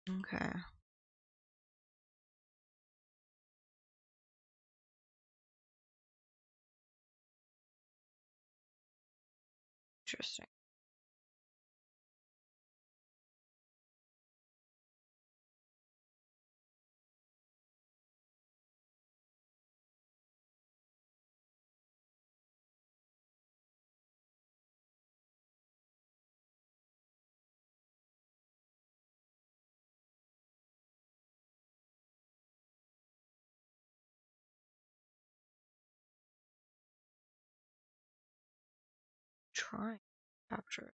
Okay. Interesting. Try capture.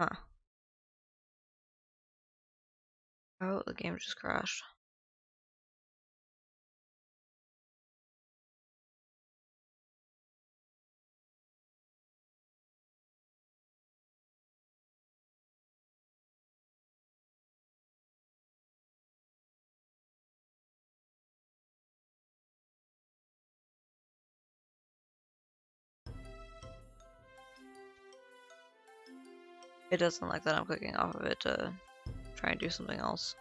Huh. Oh, the game just crashed. It doesn't like that I'm clicking off of it to try and do something else.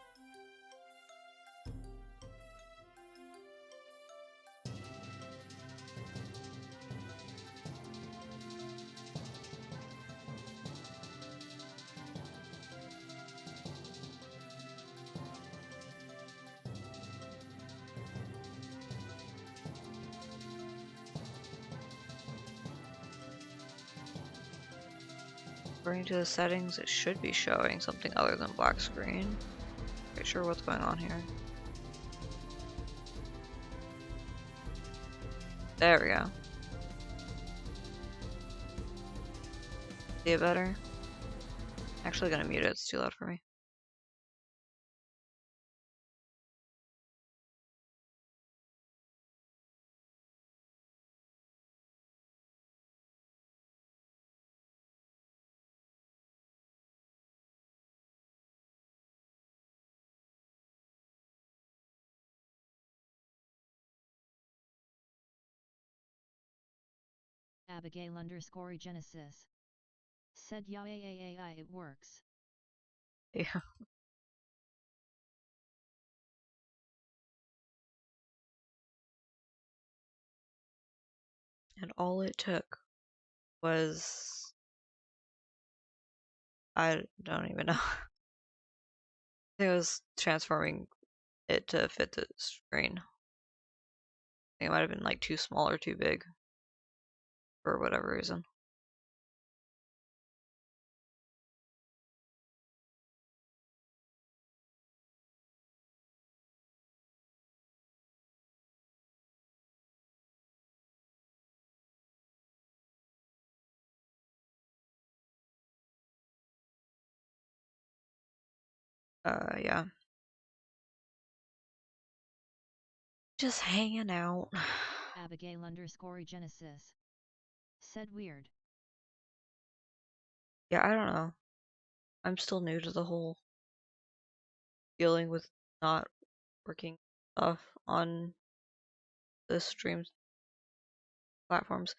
According to the settings, it should be showing something other than black screen. Not sure what's going on here. There we go. See it better? Actually gonna mute it, it's too loud for me. Abigail_Genesis said yeah it works. Yeah. And all it took was... I don't even know. I think it was transforming it to fit the screen. I think it might have been like too small or too big for whatever reason. Yeah. Just hanging out. Abigail_Genesis said weird. Yeah, I don't know. I'm still new to the whole dealing with not working stuff on the stream platforms.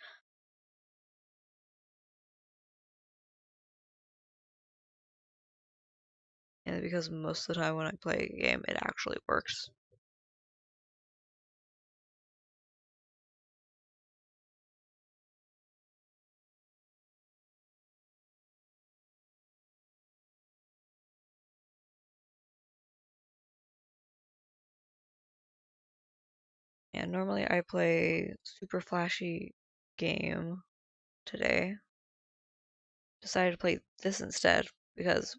And because most of the time when I play a game, it actually works. And normally I play super flashy game today. Decided to play this instead because,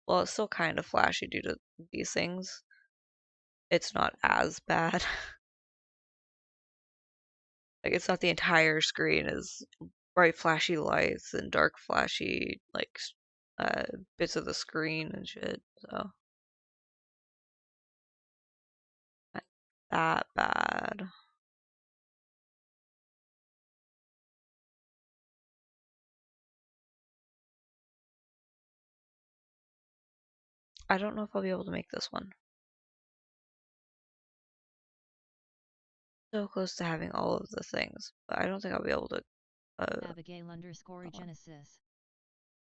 well, it's still kind of flashy due to these things. It's not as bad. Like, it's not the entire screen is bright flashy lights and dark flashy, like, uh, bits of the screen and shit, so not that bad. I don't know if I'll be able to make this one. So close to having all of the things, but I don't think I'll be able to. Abigail underscore That one. Genesis.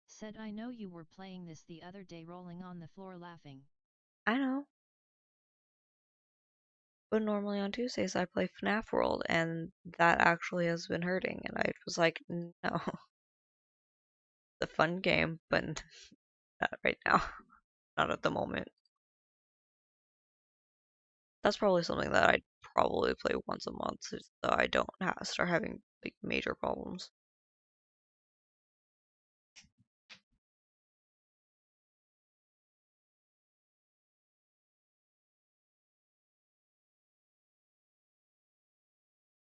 Said I know you were playing this the other day rolling on the floor laughing. I know, but normally on Tuesdays I play FNAF World, and that actually has been hurting, and I was like, no, it's a fun game, but not right now, not at the moment. That's probably something that I'd probably play once a month, so I don't start having like major problems.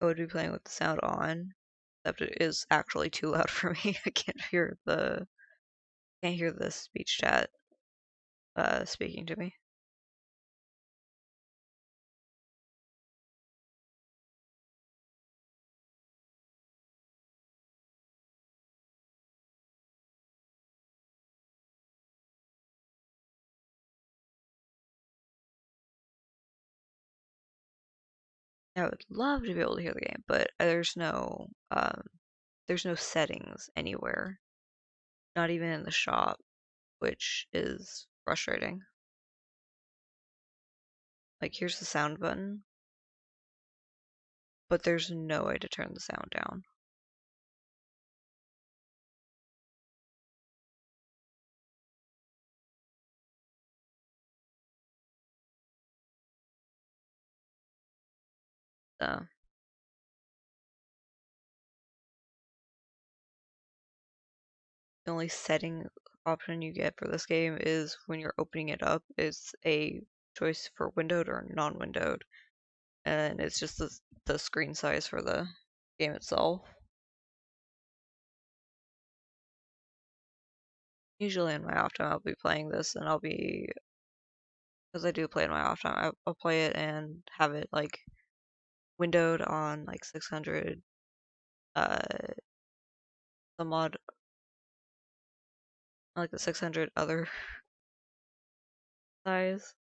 I would be playing with the sound on, except it is actually too loud for me. I can't hear the speech chat speaking to me. I would love to be able to hear the game, but there's no settings anywhere, not even in the shop, which is frustrating. Like here's the sound button, but there's no way to turn the sound down. So the only setting option you get for this game is when you're opening it up, it's a choice for windowed or non-windowed, and it's just the screen size for the game itself. Usually in my off time, I'll be playing this, and because I do play in my off time, I'll play it and have it like windowed on like 600, uh, the mod, like the 600 other size.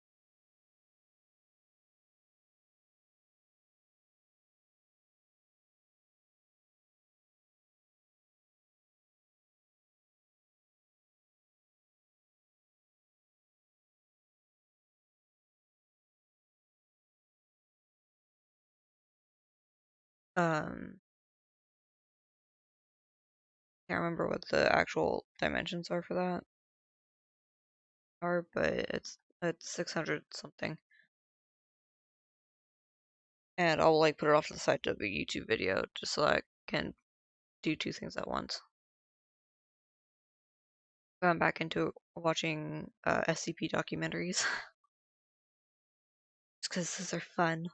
Um, can't remember what the actual dimensions are for that but it's 600 something. And I'll like put it off to the side to a YouTube video just so I can do two things at once. Going back into watching SCP documentaries just because those are fun.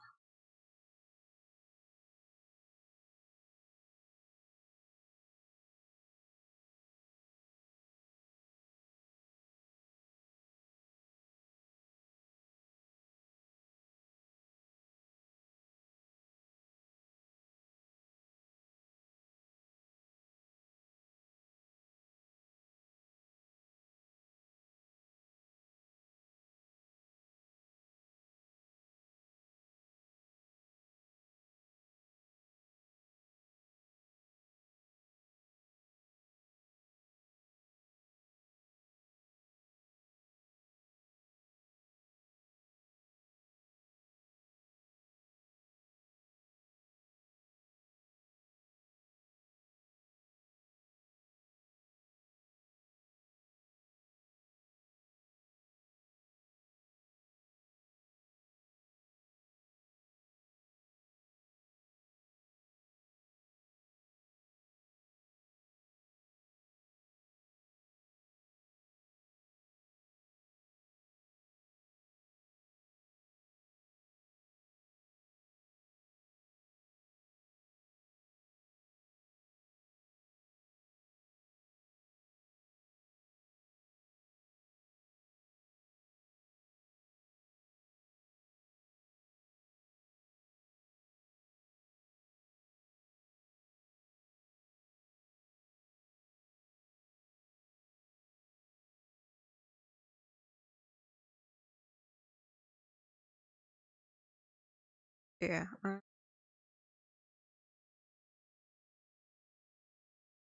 Yeah.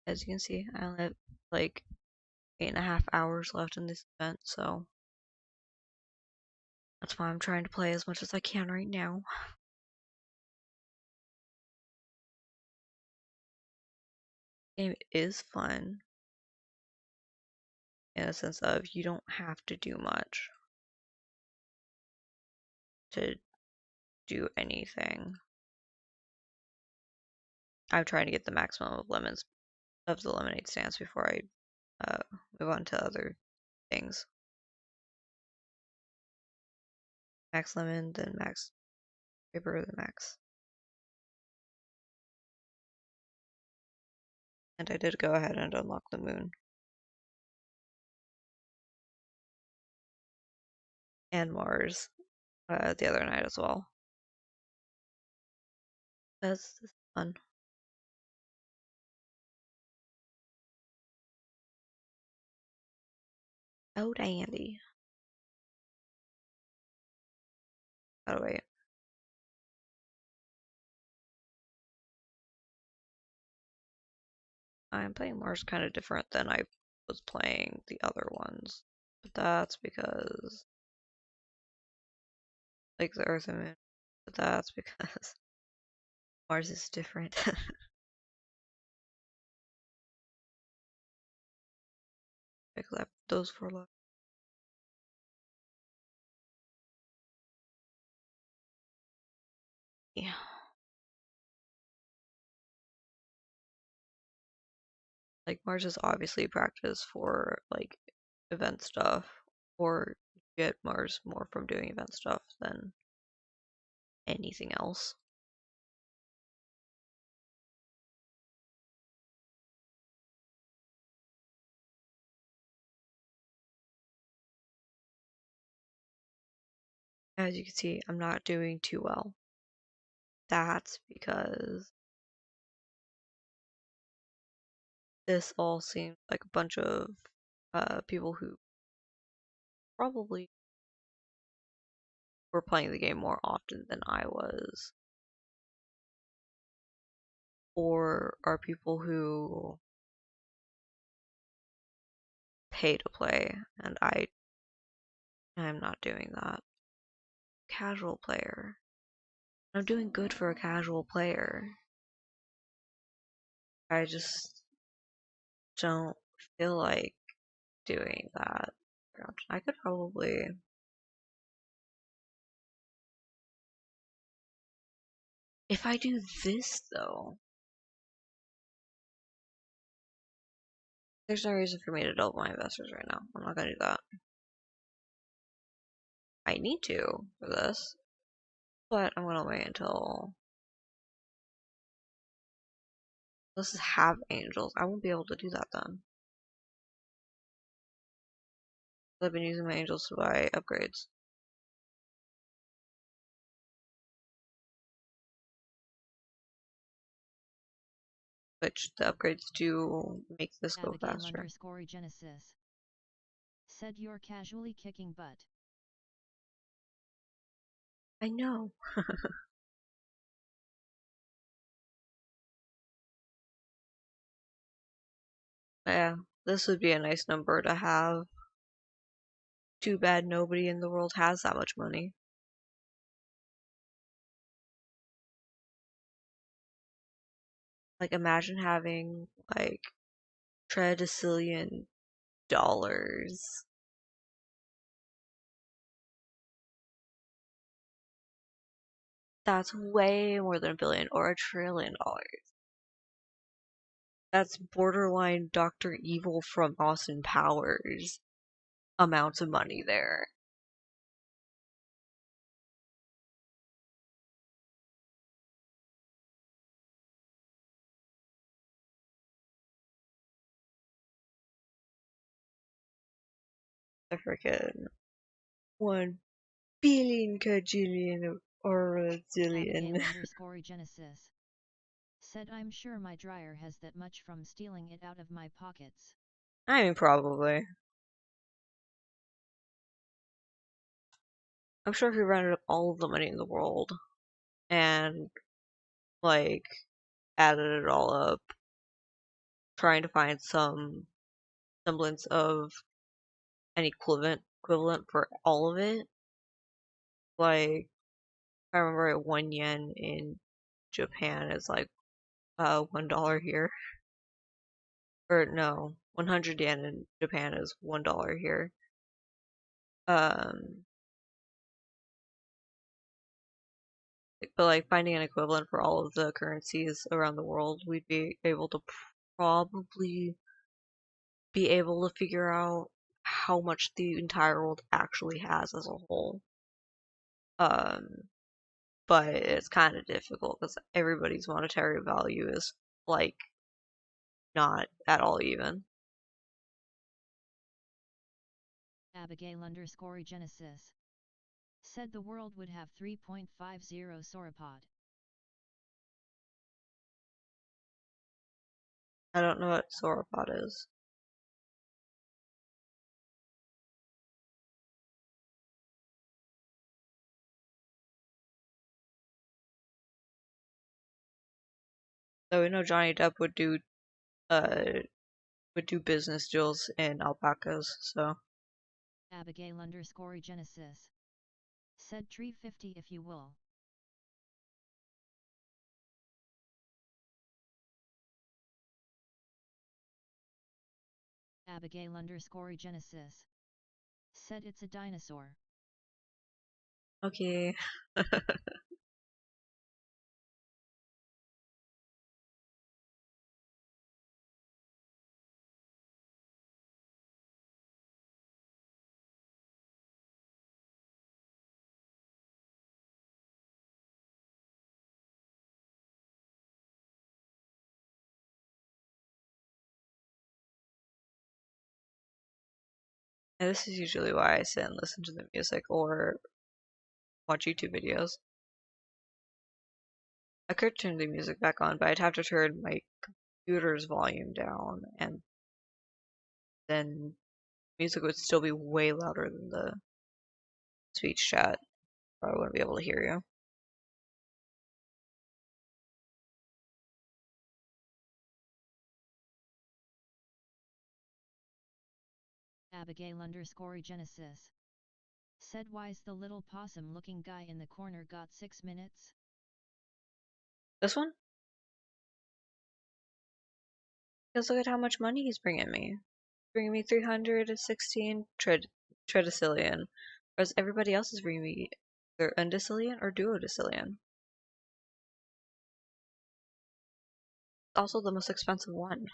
As you can see, I only have like 8.5 hours left in this event, so that's why I'm trying to play as much as I can right now. Game is fun in a sense of you don't have to do much to do anything. I'm trying to get the maximum of lemons of the lemonade stands before I uh, move on to other things. Max lemon, then max paper, then max. And I did go ahead and unlock the moon and Mars the other night as well. That's fun. Oh, dandy. By the way, I'm playing Mars kind of different than I was playing the other ones. But that's because, like the Earth and Moon, but that's because Mars is different. Pick up those for luck. Yeah. Like Mars is obviously practice for like event stuff, or you get Mars more from doing event stuff than anything else. As you can see, I'm not doing too well. That's because this all seems like a bunch of people who probably were playing the game more often than I was, or are people who pay to play, and I'm not doing that. Casual player. I'm doing good for a casual player. I just don't feel like doing that. I could probably. If I do this though, there's no reason for me to double my investors right now. I'm not gonna do that. I need to for this, but I'm gonna wait until this is have angels. I won't be able to do that then. I've been using my angels to buy upgrades, which the upgrades do make this go Abigail faster. Genesis said you're casually kicking butt. I know. Yeah, this would be a nice number to have. Too bad nobody in the world has that much money. Like, imagine having, like, tredecillion dollars. That's way more than a billion or $1 trillion. That's borderline Dr. Evil from Austin Powers amounts of money there. I freaking 1 billion kajillion or a Abigail zillion. Genesis said I'm sure my dryer has that much from stealing it out of my pockets. I mean, probably. I'm sure if we rounded up all of the money in the world, and like added it all up, trying to find some semblance of an equivalent for all of it. Like I remember 1 yen in Japan is like $1 here. Or no, 100 yen in Japan is $1 here. Um, but like finding an equivalent for all of the currencies around the world, we'd be able to probably be able to figure out how much the entire world actually has as a whole. Um, but it's kind of difficult because everybody's monetary value is like not at all even. Abigail_Genesis said the world would have 3.50 sauropod. I don't know what sauropod is. So we know Johnny Depp uh would do business deals in alpacas, so Abigail_Genesis said 350 if you will. Abigail_Genesis said it's a dinosaur. okay. And this is usually why I sit and listen to the music or watch YouTube videos. I could turn the music back on, but I'd have to turn my computer's volume down, and then music would still be way louder than the speech chat. So I wouldn't be able to hear you. Abigail_Genesis said why's the little possum looking guy in the corner got 6 minutes? This one? Because look at how much money he's bringing me. Bringing me 316 tredecillion, whereas everybody else is bringing me either undecillion or duodecillion. Also the most expensive one.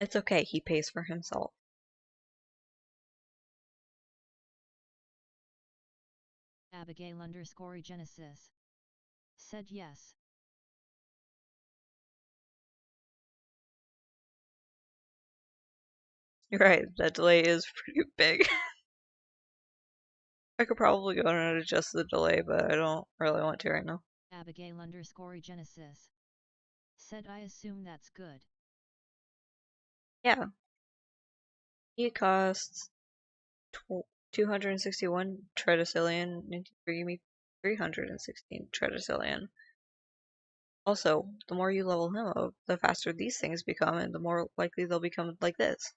It's okay, he pays for himself. Abigail_Genesis said yes. You're right, that delay is pretty big. I could probably go and adjust the delay, but I don't really want to right now. Abigail_Genesis said I assume that's good. Yeah, he costs 261 tredecillion and bringing me 316 tredecillion. Also, the more you level him up, the faster these things become, and the more likely they'll become like this.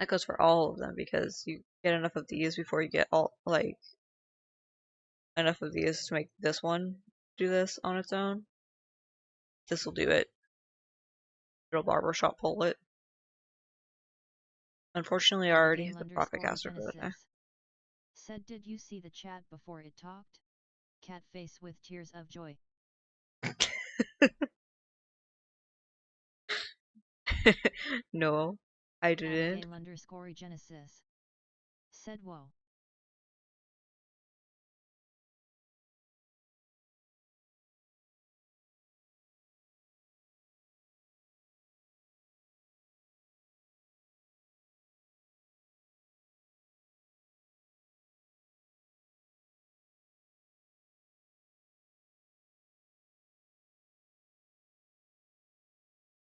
That goes for all of them because you get enough of these before you get all like enough of these to make this one do this on its own. This will do it. It'll barbershop pull it. Unfortunately, I already hit the profit caster for the day. Abigail_Genesis said did you see the chat before it talked? Cat face with tears of joy. No, I didn't. Abigail_Genesis said whoa.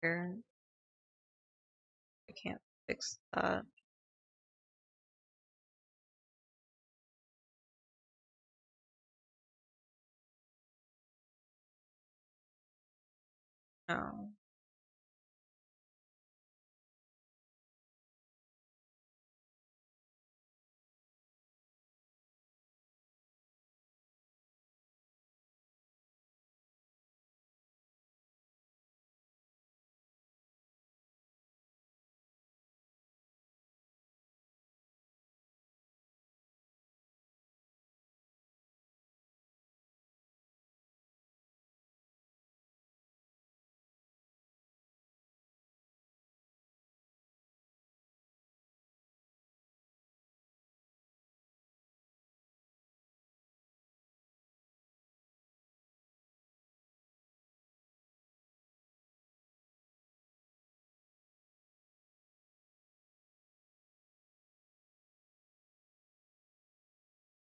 Here, I can't fix that. Oh.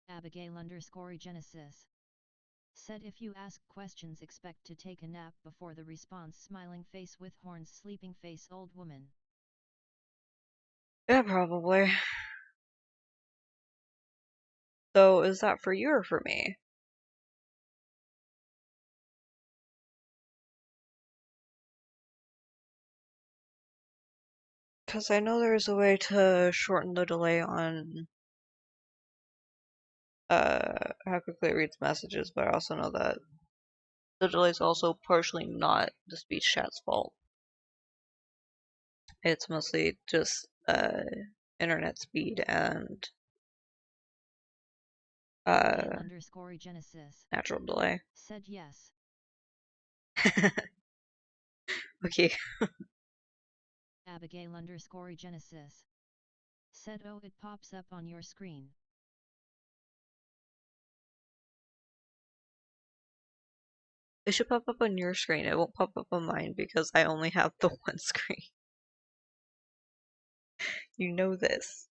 Abigail_Genesis. Said if you ask questions expect to take a nap before the response smiling face with horns sleeping face old woman. Yeah, probably. So is that for you or for me? Because I know there's a way to shorten the delay on how quickly it reads messages, but I also know that the delay is also partially not the speech chat's fault. It's mostly just internet speed and Genesis. natural delay. Said yes. Okay. Abigail_Genesis. Said oh it pops up on your screen. It should pop up on your screen. It won't pop up on mine because I only have the one screen. You know this.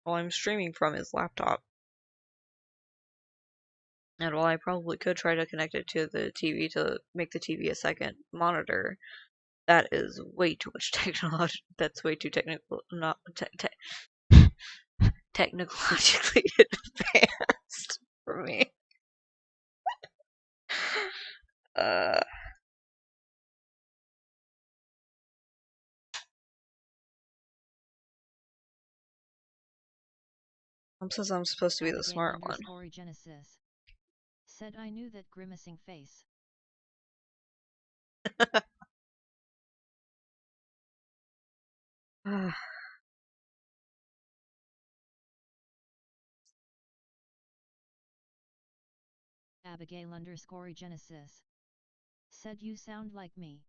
While I'm streaming from his laptop. And while I probably could try to connect it to the TV to make the TV a second monitor, that is way too much technology. That's way too technical, not technologically advanced for me. Uh, says I'm supposed to be the smart one. Genesis. Said I knew that grimacing face. Abigail_Genesis. Said you sound like me.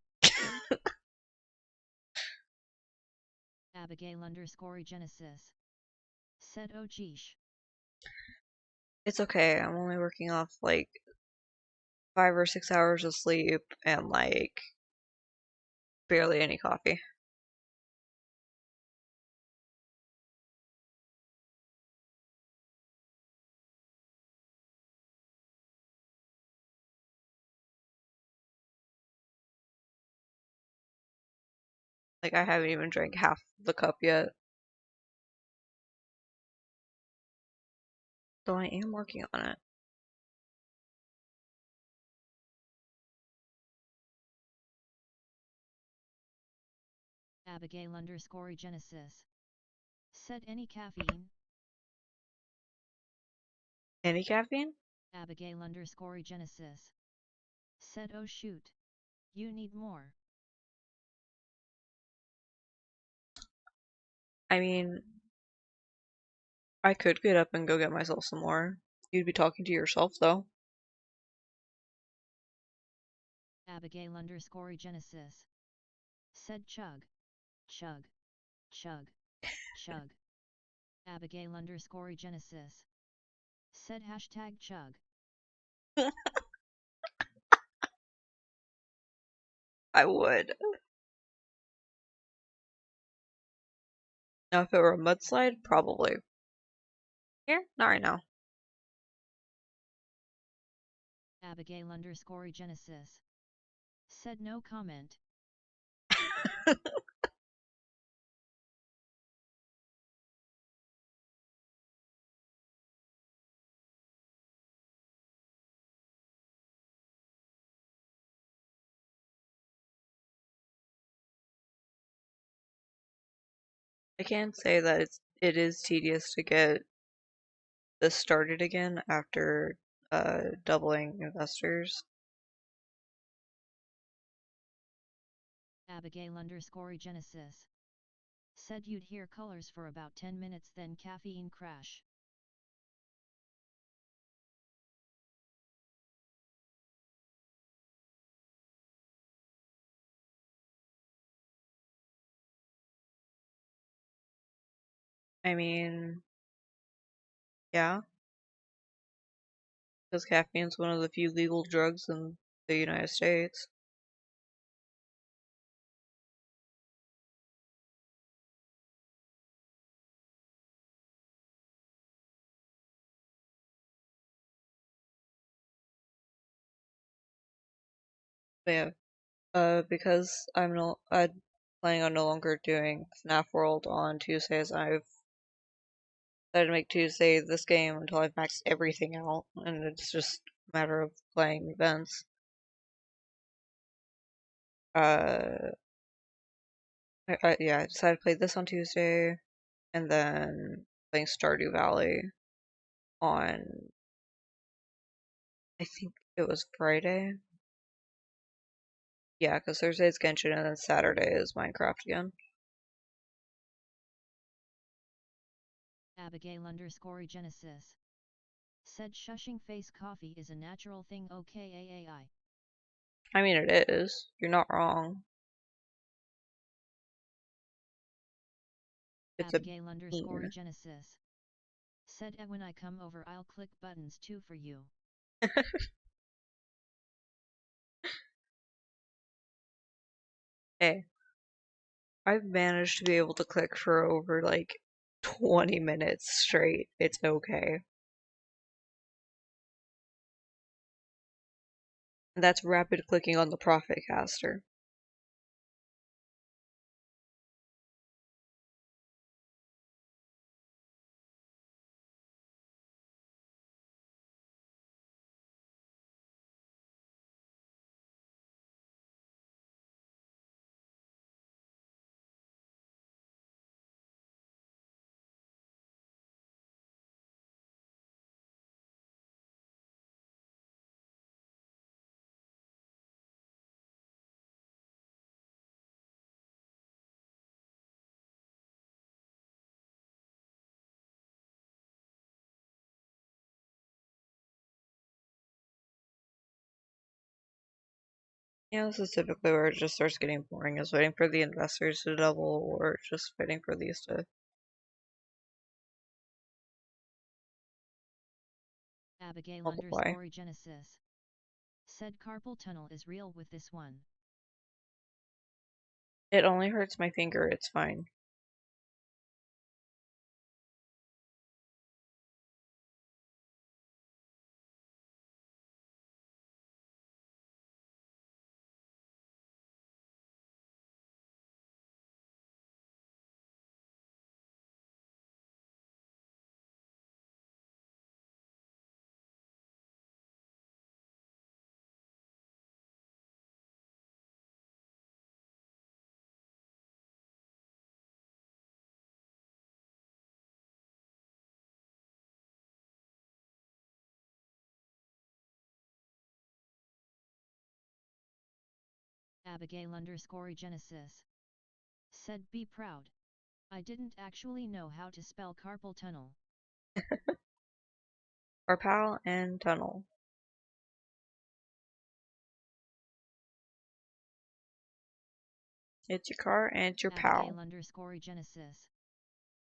Abigail_Genesis. Said oh geesh. It's okay. I'm only working off like 5 or 6 hours of sleep and like barely any coffee. Like I haven't even drank half the cup yet. Though I am working on it. Abigail_Genesis. Said any caffeine? Any caffeine? Abigail_Genesis. Said oh shoot. You need more. I mean, I could get up and go get myself some more. You'd be talking to yourself though. Abigail_Genesis. Said chug. Chug. Chug. Chug. Abigail_Genesis. Said hashtag chug. I would. Now if it were a mudslide, probably. Here? Not right now. Abigail_Genesis. Said no comment. I can say that it is tedious to get this started again after doubling investors. Abigail_Genesis said you'd hear colors for about 10 minutes then caffeine crash. I mean, yeah, because caffeine's one of the few legal drugs in the United States. But yeah, because I'm planning on no longer doing FNAF World on Tuesdays. I've decided to make Tuesday this game until I've maxed everything out, and it's just a matter of playing events. Uh, yeah, I decided to play this on Tuesday, and then playing Stardew Valley on, I think it was Friday. Yeah, because Thursday is Genshin, and then Saturday is Minecraft again. Abigail_Genesis said shushing face coffee is a natural thing. OKAAI. I mean, it is. You're not wrong. It's a bean. Abigail_Genesis said when I come over I'll click buttons too for you. Hey, I've managed to be able to click for over like 20 minutes straight. It's okay. And that's rapid clicking on the Profit Caster. Yeah, this is typically where it just starts getting boring, is waiting for the investors to double or just waiting for these to multiply. Abigail_Genesis said carpal tunnel is real with this one. It only hurts my finger, it's fine. Abigail_Genesis said be proud. I didn't actually know how to spell carpal tunnel. Carpal and tunnel. It's your car and it's your pal. Abigail_Genesis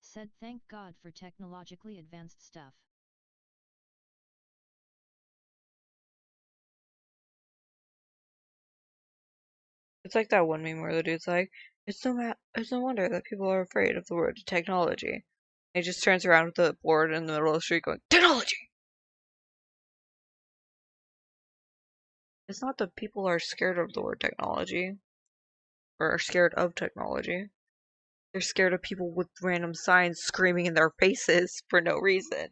said thank God for technologically advanced stuff. It's like that one meme where the dude's like, it's no wonder that people are afraid of the word technology. And he just turns around with the board in the middle of the street going, technology! It's not that people are scared of the word technology, or are scared of technology. They're scared of people with random signs screaming in their faces for no reason.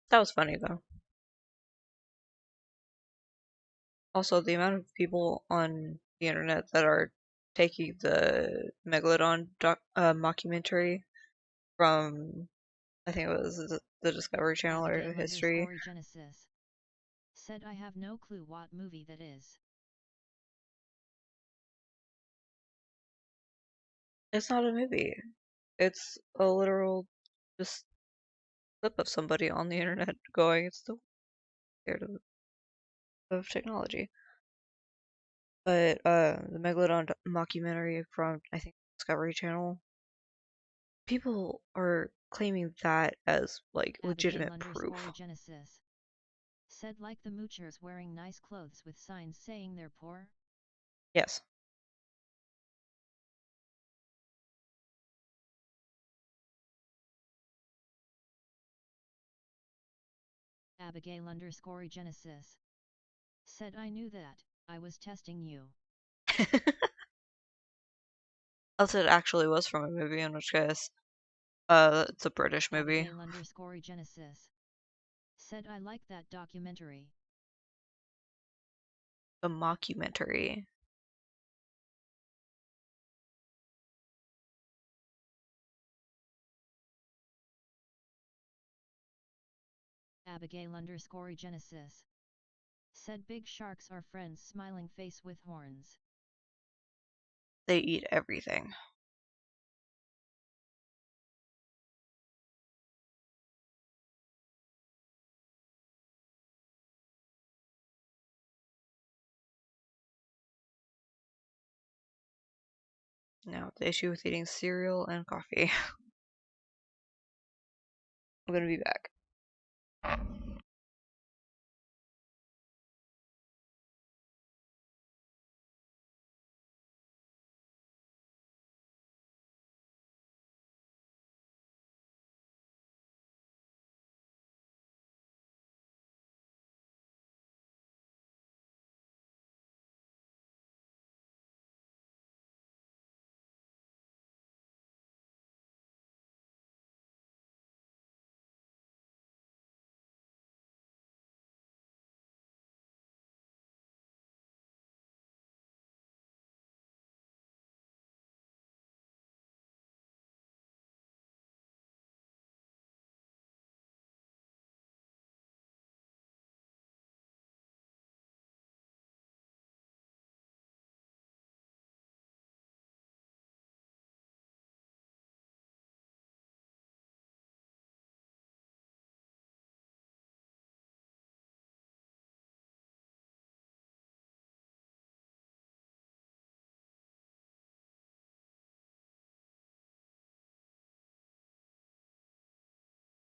That was funny though. Also, the amount of people on the internet that are taking the Megalodon mockumentary from, I think it was the Discovery Channel or the Abigail History. underscore Genesis said I have no clue what movie that is. It's not a movie. It's a literal just clip of somebody on the internet going, it's so scared of technology. But the Megalodon mockumentary from, I think, Discovery Channel, people are claiming that as like Abigail legitimate underscore proof. Genesis said like the moochers wearing nice clothes with signs saying they're poor. Yes. Abigail underscore Genesis said I knew that, I was testing you. Unless it actually was from a movie, in which case, it's a British movie. Abigail underscore Genesis said I like that documentary. A mockumentary. Abigail underscore Genesis said big sharks are friends smiling face with horns. They eat everything. Now, the issue with eating cereal and coffee. I'm gonna be back.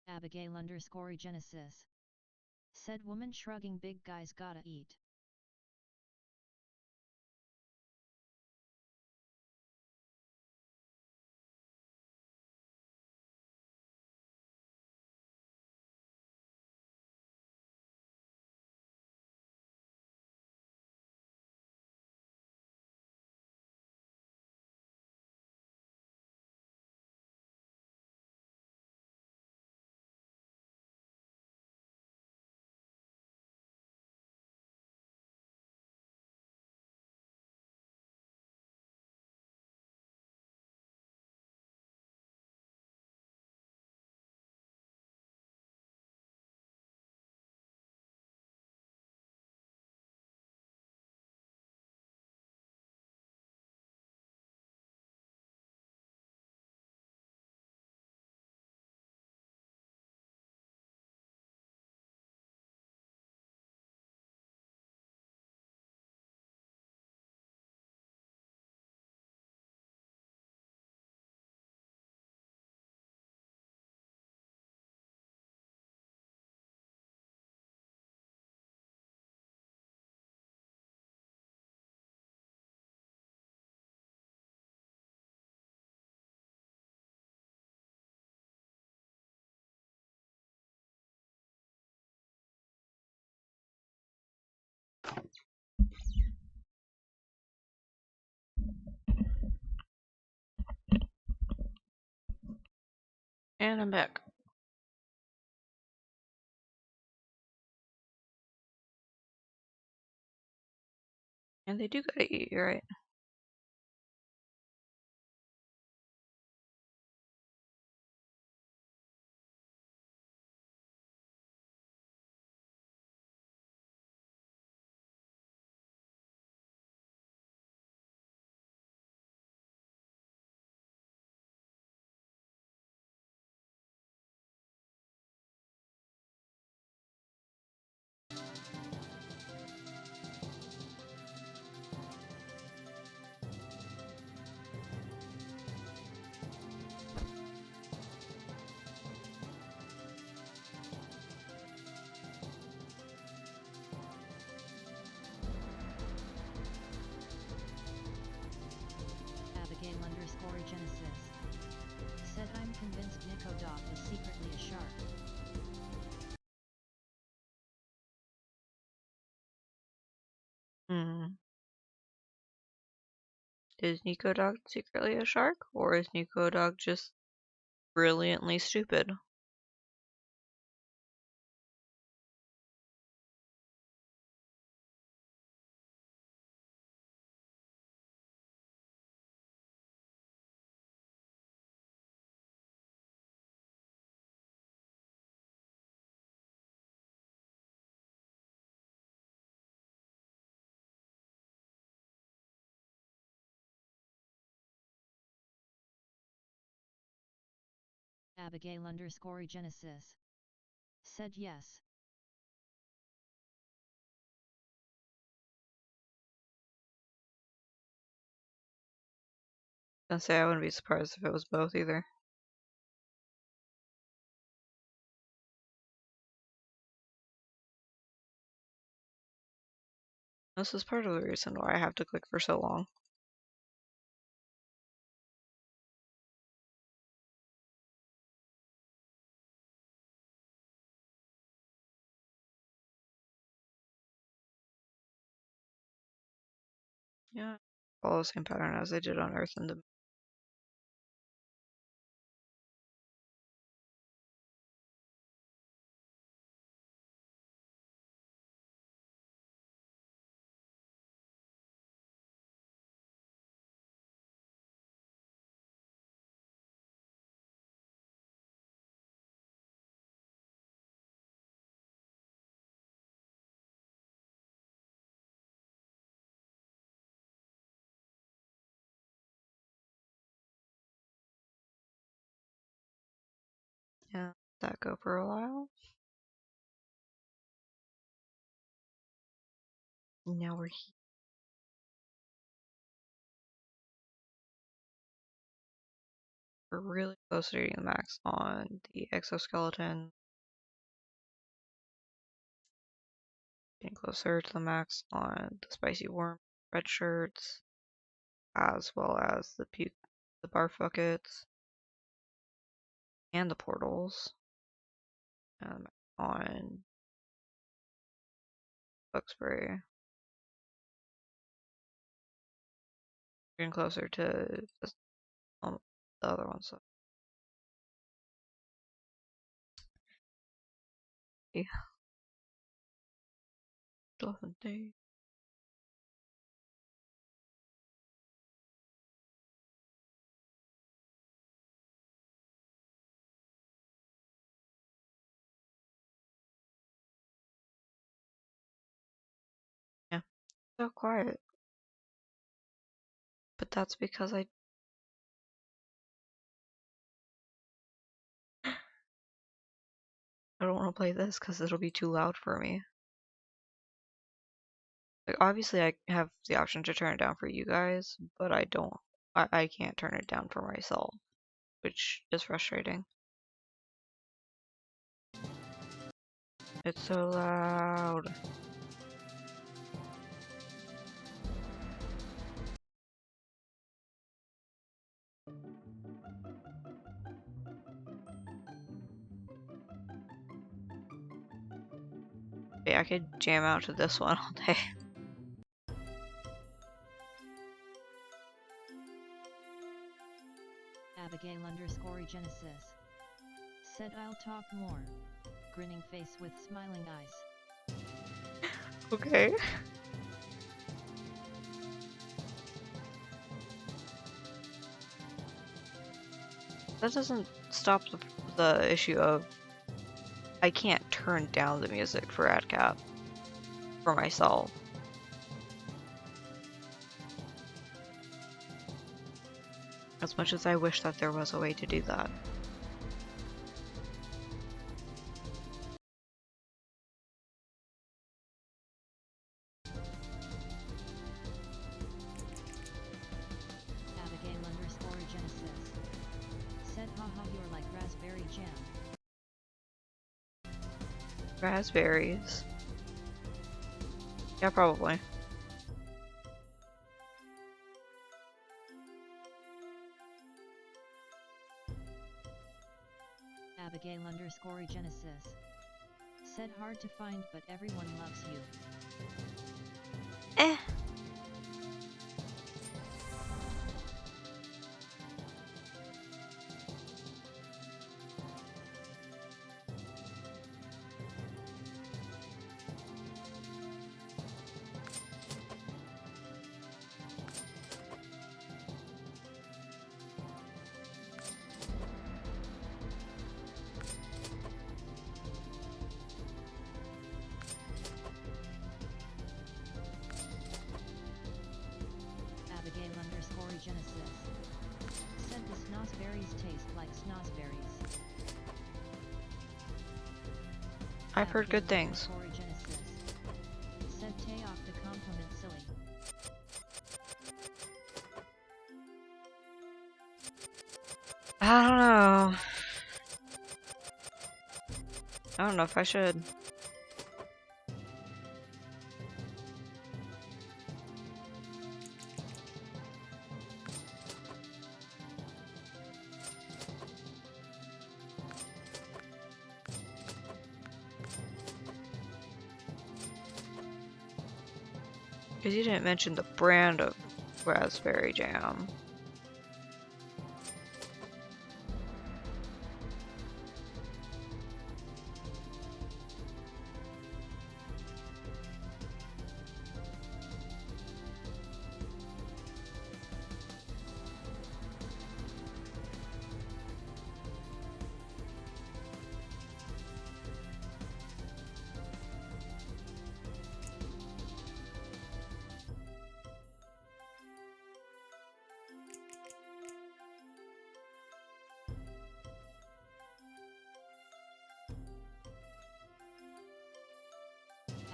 Abigail underscore Genesis said woman shrugging big guys gotta eat. And I'm back. And they do gotta eat, you're right. Abigail_Genesis said, I'm convinced Nicodog is secretly a shark. Is Nicodog secretly a shark, or is Nicodog just brilliantly stupid? Abigail_Genesis said yes. Gonna say I wouldn't be surprised if it was both either. This is part of the reason why I have to click for so long. Yeah, follow the same pattern as I did on Earth and the yeah, that go for a while. Now we're here. We're really close to hitting the max on the exoskeleton. Getting closer to the max on the spicy worm red shirts, as well as the barf buckets, and the portals. On bug spray. Getting closer to just the other ones. So. Yeah. 11 days. Yeah. So quiet. But that's because I don't want to play this because it'll be too loud for me. Like, obviously, I have the option to turn it down for you guys, but I don't. I can't turn it down for myself, which is frustrating. It's so loud. Yeah, I could jam out to this one all day. Abigail_Genesis said, I'll talk more. Grinning face with smiling eyes. Okay. That doesn't stop the issue of I can't turn down the music for AdCap for myself. As much as I wish that there was a way to do that. Abigail_Genesis said, haha, you're like raspberry jam. Raspberries. Yeah, probably. Abigail_Genesis said, hard to find but everyone loves you. Eh. Abigail_Genesis said the snozzberries taste like snozzberries. I've heard good things. Abigail_Genesis said, tay off the compliment, silly. I don't know. I don't know if I should. Because you didn't mention the brand of raspberry jam.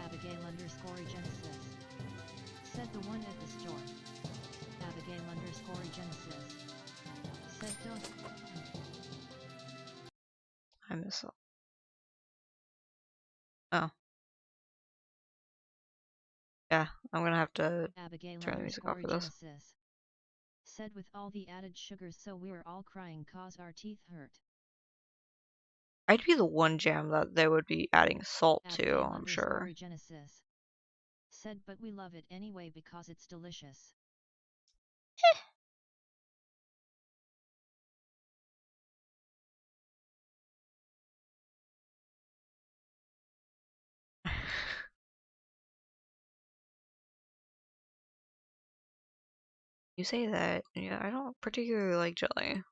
Abigail_Genesis said, the one at the store. Abigail_Genesis said, don't. I miss it. Oh. Yeah, I'm gonna have to turn the music off for this. Abigail_Genesis said, with all the added sugars so we're all crying cause our teeth hurt. I'd be the one jam that they would be adding salt to, I'm sure. Abigail_Genesis said, but we love it anyway because it's delicious. You say that, yeah, I don't particularly like jelly.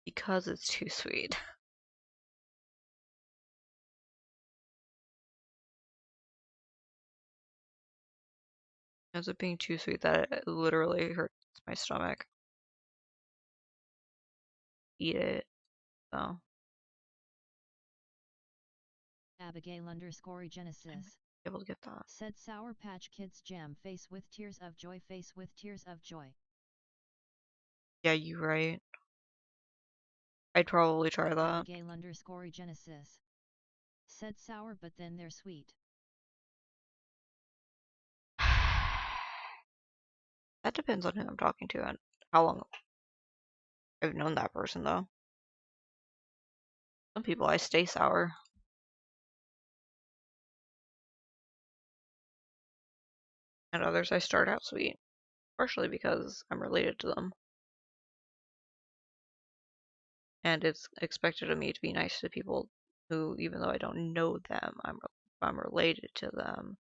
Because it's too sweet. Ends up being too sweet that it literally hurts my stomach. Eat it, so. Abigail_Genesis Able to get that. said, Sour Patch Kids jam, face with tears of joy, face with tears of joy. Yeah, you're right. I'd probably try that. Abigail_Genesis said, sour but then they're sweet. That depends on who I'm talking to and how long I've known that person, though. Some people I stay sour. And others I start out sweet. Partially because I'm related to them. And it's expected of me to be nice to people who, even though I don't know them, I'm related to them.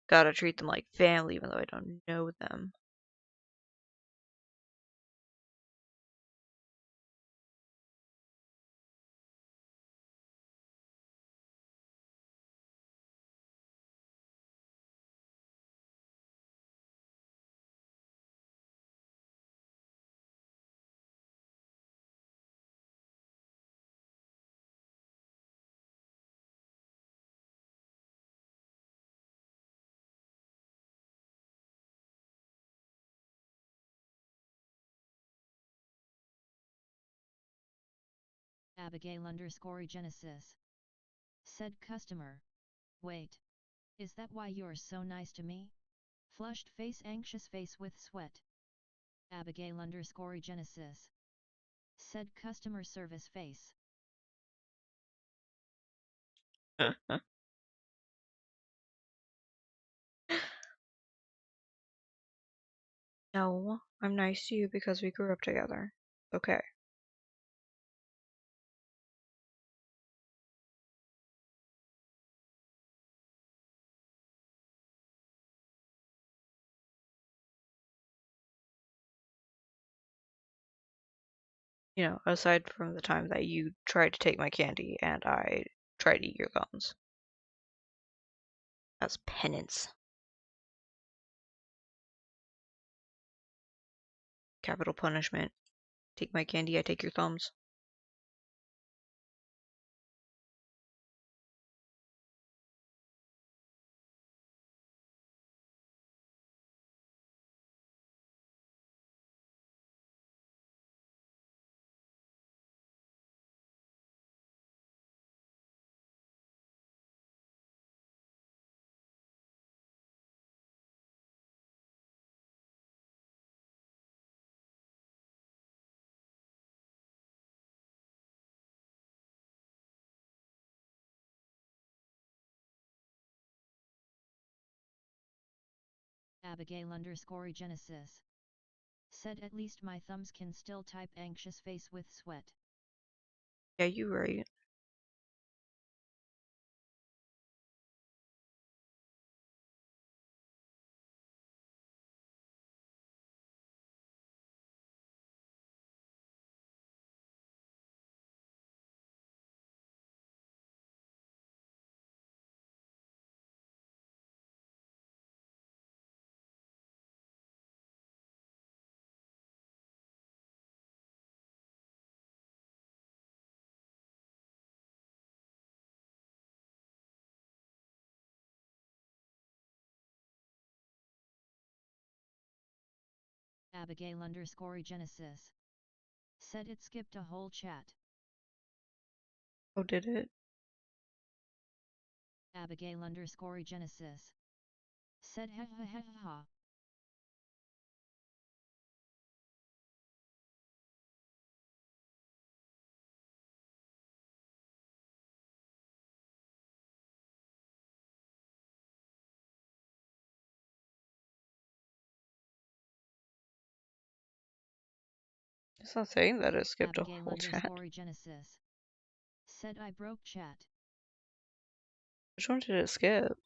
Gotta treat them like family even though I don't know them. Abigail_Genesis. Said customer. Wait. Is that why you're so nice to me? Flushed face, anxious face with sweat. Abigail_Genesis. Said customer service face. No, I'm nice to you because we grew up together. Okay. You know, aside from the time that you tried to take my candy and I tried to eat your gums. As penance. Capital punishment. Take my candy, I take your thumbs. Abigail_Genesis. Said at least my thumbs can still type, anxious face with sweat. Yeah, you right. Abigail_Genesis. Said it skipped a whole chat. Oh, did it? Abigail_Genesis. Said ha ha ha ha ha. It's not saying that it skipped a whole chat. Abigail_Genesis. Said I broke chat. Which one did it skip?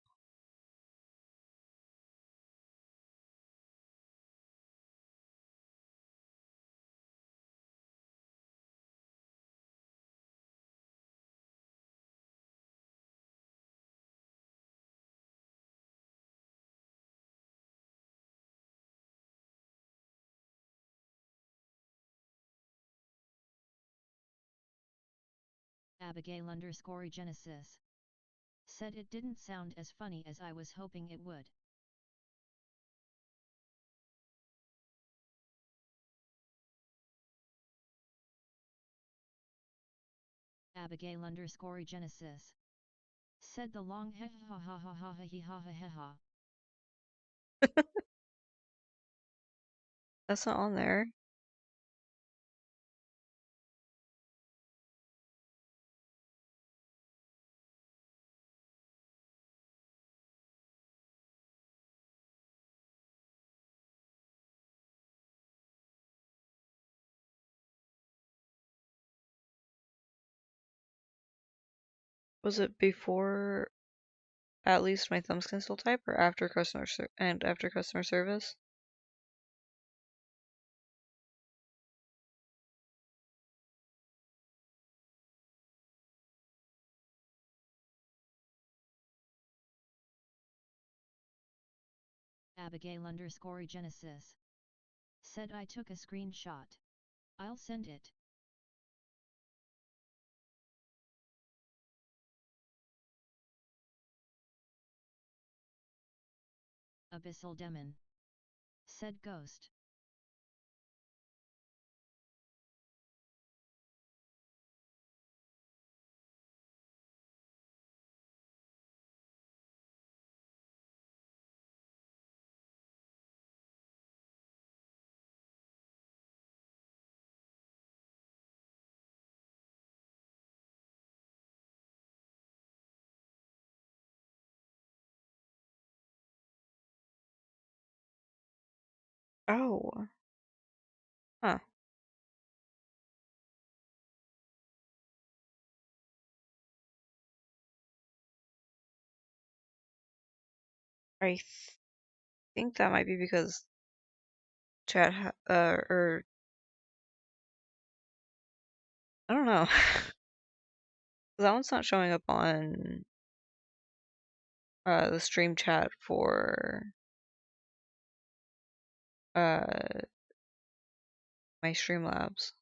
Abigail_Genesis. Said it didn't sound as funny as I was hoping it would. Abigail_Genesis. Said the long ha ha ha ha ha ha ha ha ha ha. That's not on there. Was it before at least my thumbs can still type or after after customer service? Abigail_Genesis. Said I took a screenshot. I'll send it. Abyssal Demon. Said Ghost. Oh. Huh. I think that might be because or I don't know. That one's not showing up on the stream chat for uh my Streamlabs.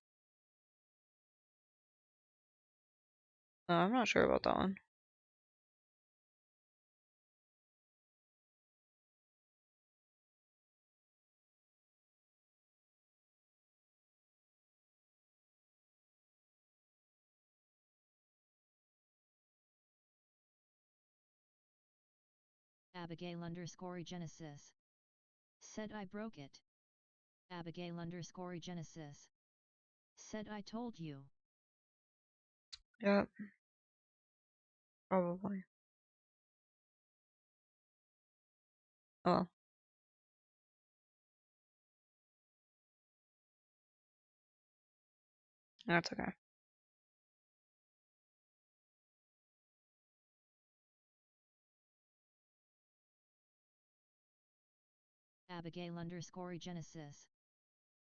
No, I'm not sure about that one. Abigail_Genesis. Said I broke it. Abigail_Genesis. Said I told you. Yep, probably. Oh well, that's okay. Abigail_Genesis.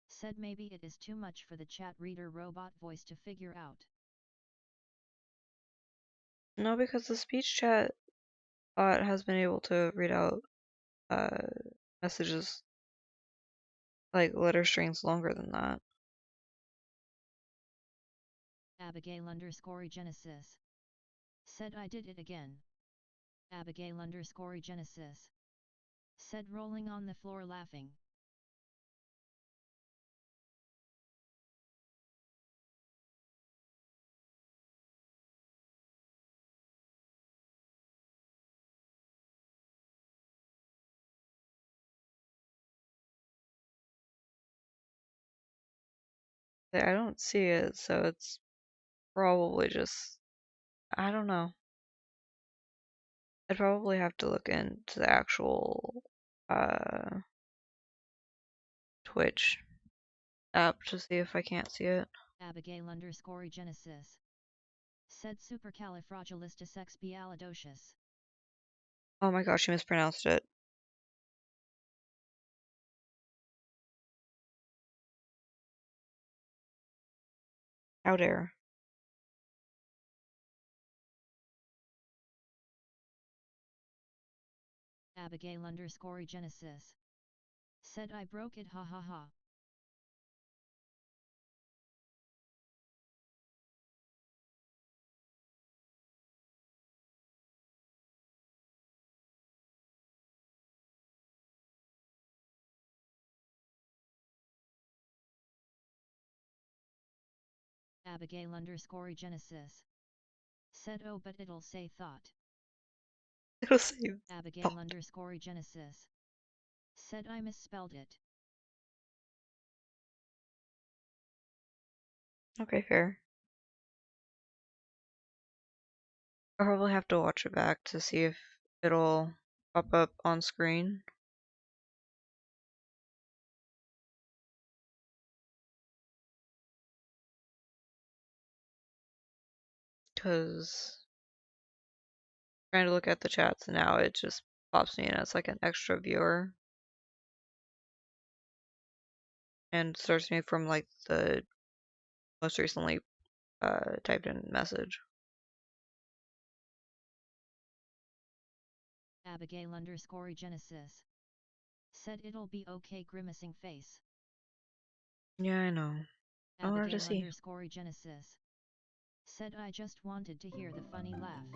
Said maybe it is too much for the chat reader robot voice to figure out. No, because the speech chat bot has been able to read out uh messages like letter strings longer than that. Abigail_Genesis. Said I did it again. Abigail_Genesis. Said rolling on the floor laughing. I don't see it, so it's probably just I don't know. I'd probably have to look into the actual Twitch app to see if I can't see it. Abigail_Genesis. Said supercalifragilisticexpialidocious. Oh my gosh, you mispronounced it. How dare. Abigail_Genesis. Said I broke it ha ha ha. Abigail_Genesis. Said oh but it'll say thought. It'll say thought. Abigail_Genesis. Said I misspelled it. Okay, fair. I'll probably have to watch it back to see if it'll pop up on screen. Because trying to look at the chats now, it just pops me in as like an extra viewer and starts me from like the most recently typed in message. Abigail_Genesis. Said it'll be okay grimacing face. Yeah, I know. So hard to see. Abigail_Genesis. Said I just wanted to hear the funny laugh.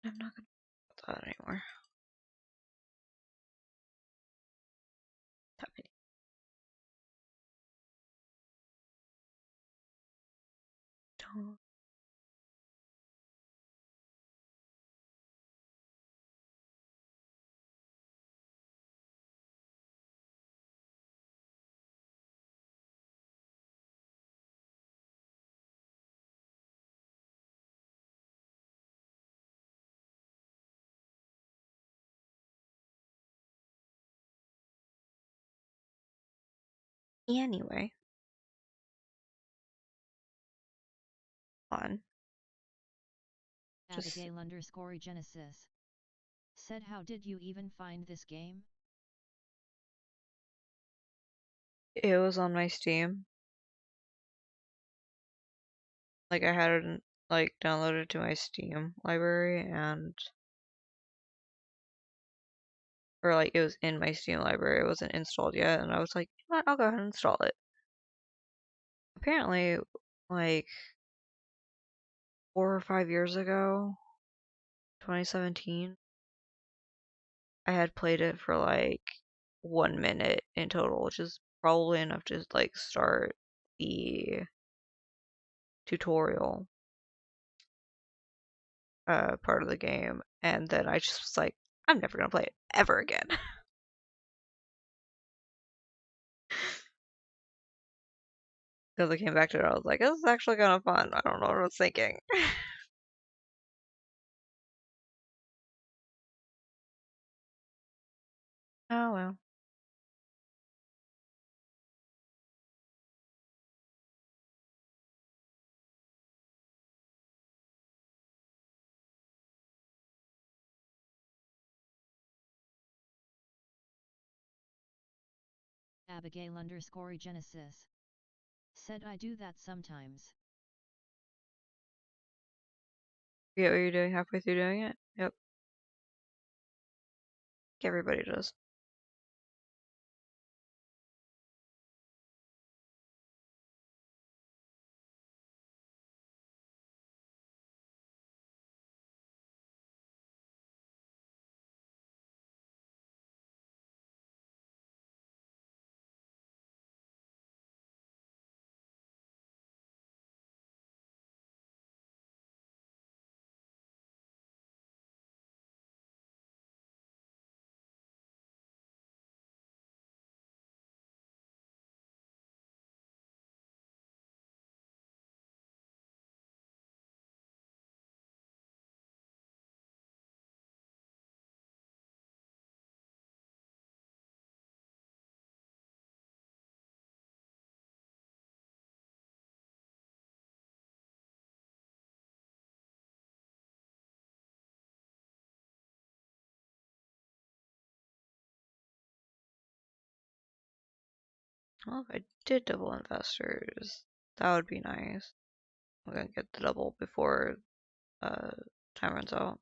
I'm not gonna do that anymore. That many. Don't. Anyway, on. Just Abigail_Genesis said, how did you even find this game? it was on my Steam. Like I had it like downloaded to my Steam library or like it was in my Steam library. It wasn't installed yet, and I was like, you know what, I'll go ahead and install it. Apparently, like 4 or 5 years ago, 2017, I had played it for like 1 minute in total, which is probably enough to like start the tutorial part of the game, and then I just was like, I'm never gonna play it ever again. Because I came back to it, I was like, this is actually kind of fun. I don't know what I was thinking. Oh well. Abigail_Genesis said, I do that sometimes. Get what you're doing halfway through doing it? Yep. Everybody does. Well, if I did double investors, that would be nice. I'm gonna get the double before uh time runs out.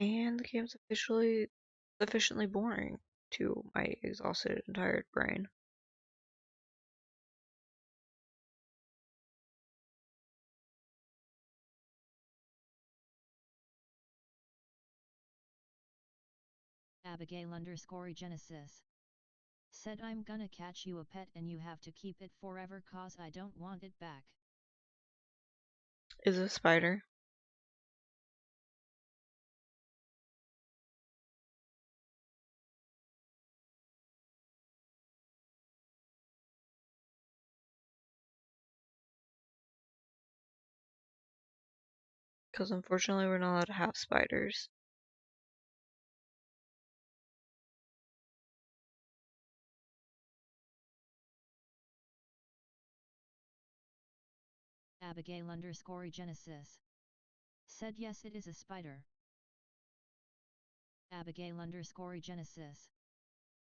And the game's officially sufficiently boring to my exhausted and tired brain. Abigail_Genesis said I'm gonna catch you a pet and you have to keep it forever cause I don't want it back. Is it a spider? Because unfortunately we're not allowed to have spiders. Abigail_Genesis said yes it is a spider. Abigail_Genesis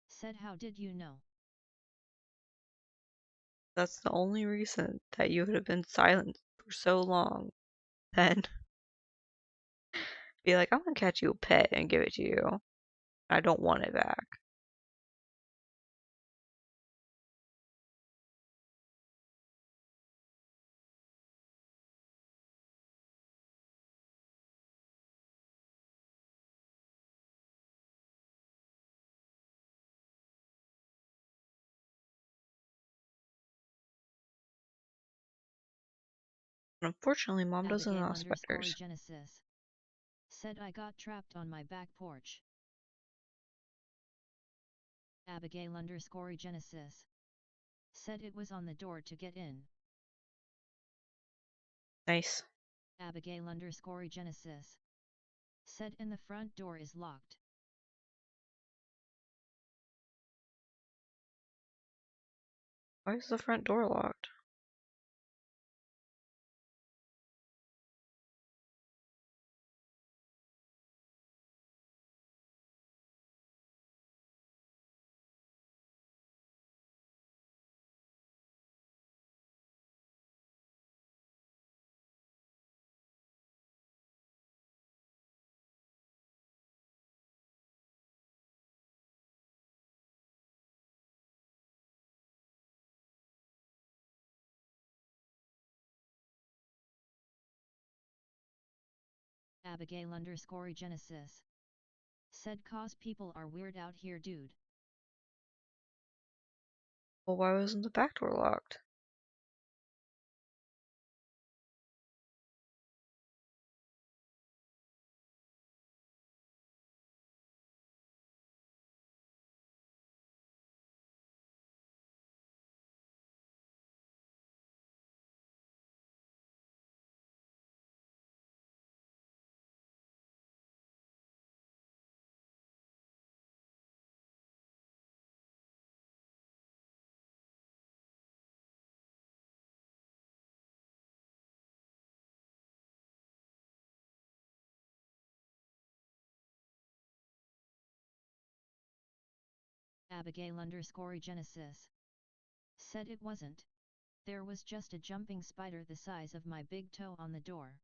said how did you know? That's the only reason that you would have been silent for so long. Then be like, I'm gonna catch you a pet and give it to you. I don't want it back. Unfortunately, Mom doesn't allow spiders. Genesis said I got trapped on my back porch. Abigail_Genesis said it was on the door to get in. Nice. Abigail_Genesis said and the front door is locked. Why is the front door locked? Abigail_Genesis said cause people are weird out here dude. Well, why wasn't the back door locked? Abigail_Genesis said it wasn't. There was just a jumping spider the size of my big toe on the door.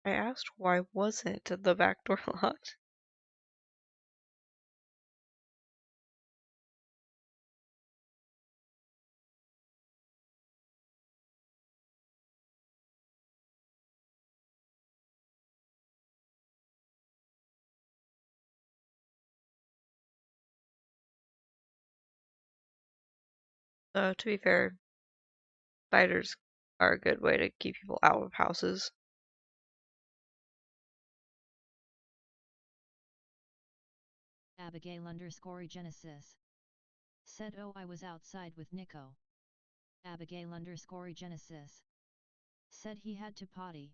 I asked why wasn't the back door locked? To be fair, spiders are a good way to keep people out of houses. Abigail_Genesis said oh I was outside with Nico. Abigail_Genesis said he had to potty.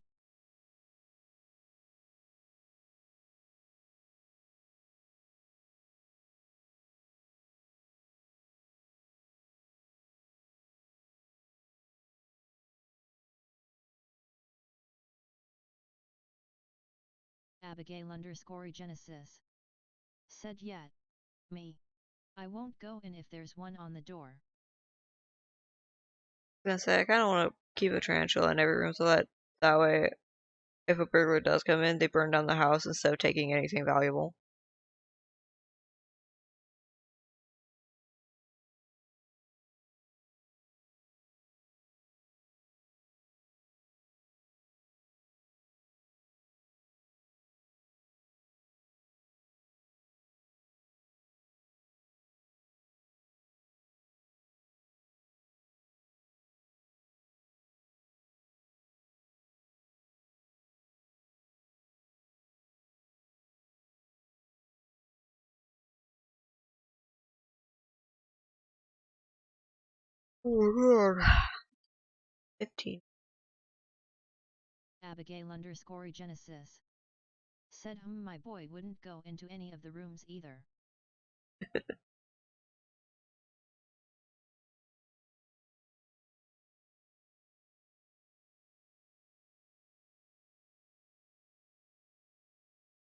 Abigail_Genesis said yet. Me. I won't go in if there's one on the door. gonna say I kind of want to keep a tarantula in every room so that way, if a burglar does come in, they burn down the house instead of taking anything valuable. Oh, 15. Abigail_Genesis said my boy wouldn't go into any of the rooms either.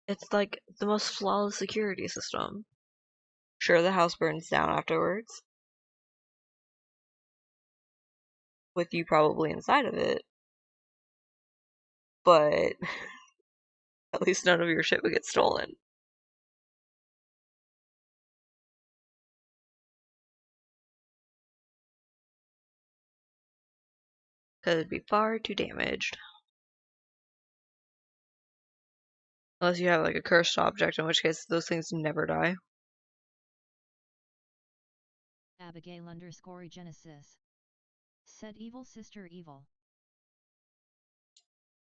It's like the most flawless security system. Sure, the house burns down afterwards, with you probably inside of it, but at least none of your shit would get stolen. Because it'd be far too damaged. Unless you have like a cursed object, in which case those things never die. Abigail_Genesis said evil sister evil.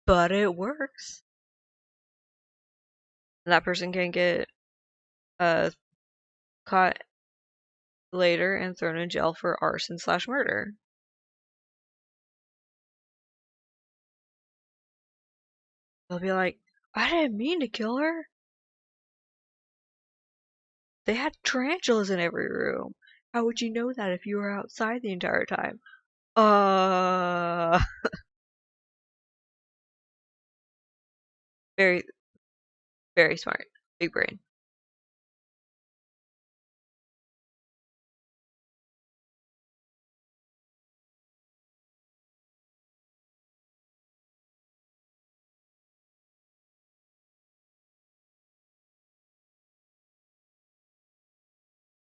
But it works. And that person can get caught later and thrown in jail for arson/murder. They'll be like, I didn't mean to kill her. They had tarantulas in every room. How would you know that if you were outside the entire time? Very, very smart. Big brain.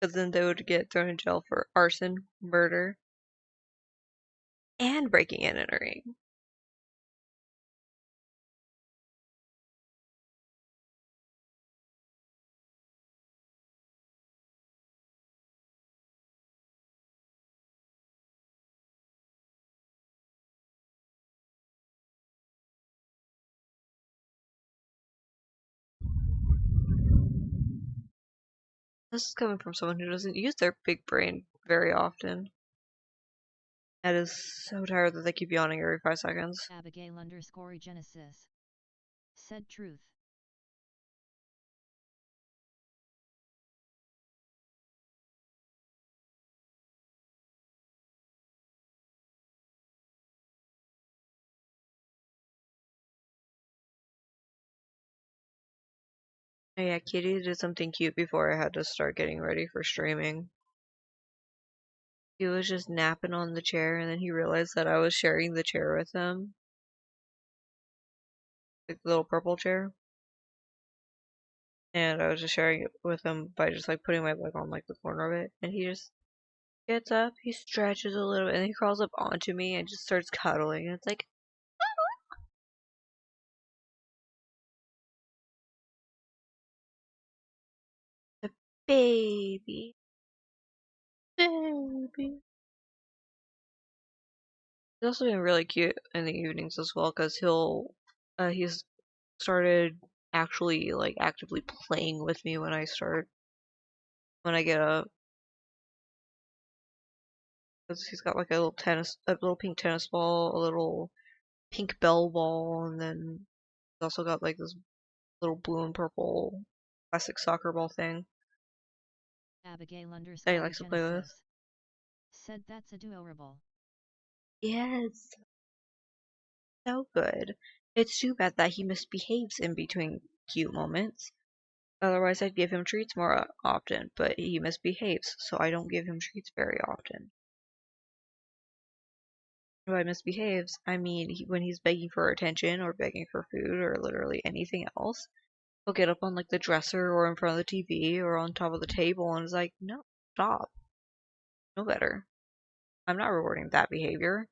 Because then they would get thrown in jail for arson, murder, and breaking and entering. This is coming from someone who doesn't use their big brain very often. That is so tired that they keep yawning every 5 seconds. Abigail_Genesis said truth. Oh yeah, Kitty did something cute before I had to start getting ready for streaming. He was just napping on the chair and then he realized that I was sharing the chair with him. Like the little purple chair. And I was just sharing it with him by just like putting my leg on like the corner of it. And he just gets up, he stretches a little bit, and he crawls up onto me and just starts cuddling. And it's like, the baby. Baby. He's also been really cute in the evenings as well because he's started actually like actively playing with me when I get up. Because he's got like a little pink tennis ball, a little pink bell ball, and then he's also got like this little blue and purple plastic soccer ball thing that he likes to play with. Abigail_Genesis said that's adorable. Yes, so good. It's too bad that he misbehaves in between cute moments. Otherwise, I'd give him treats more often, but he misbehaves, so I don't give him treats very often. By misbehaves, I mean when he's begging for attention or begging for food or literally anything else, he'll get up on like the dresser or in front of the TV or on top of the table and is like, no, stop, no better. I'm not rewarding that behavior.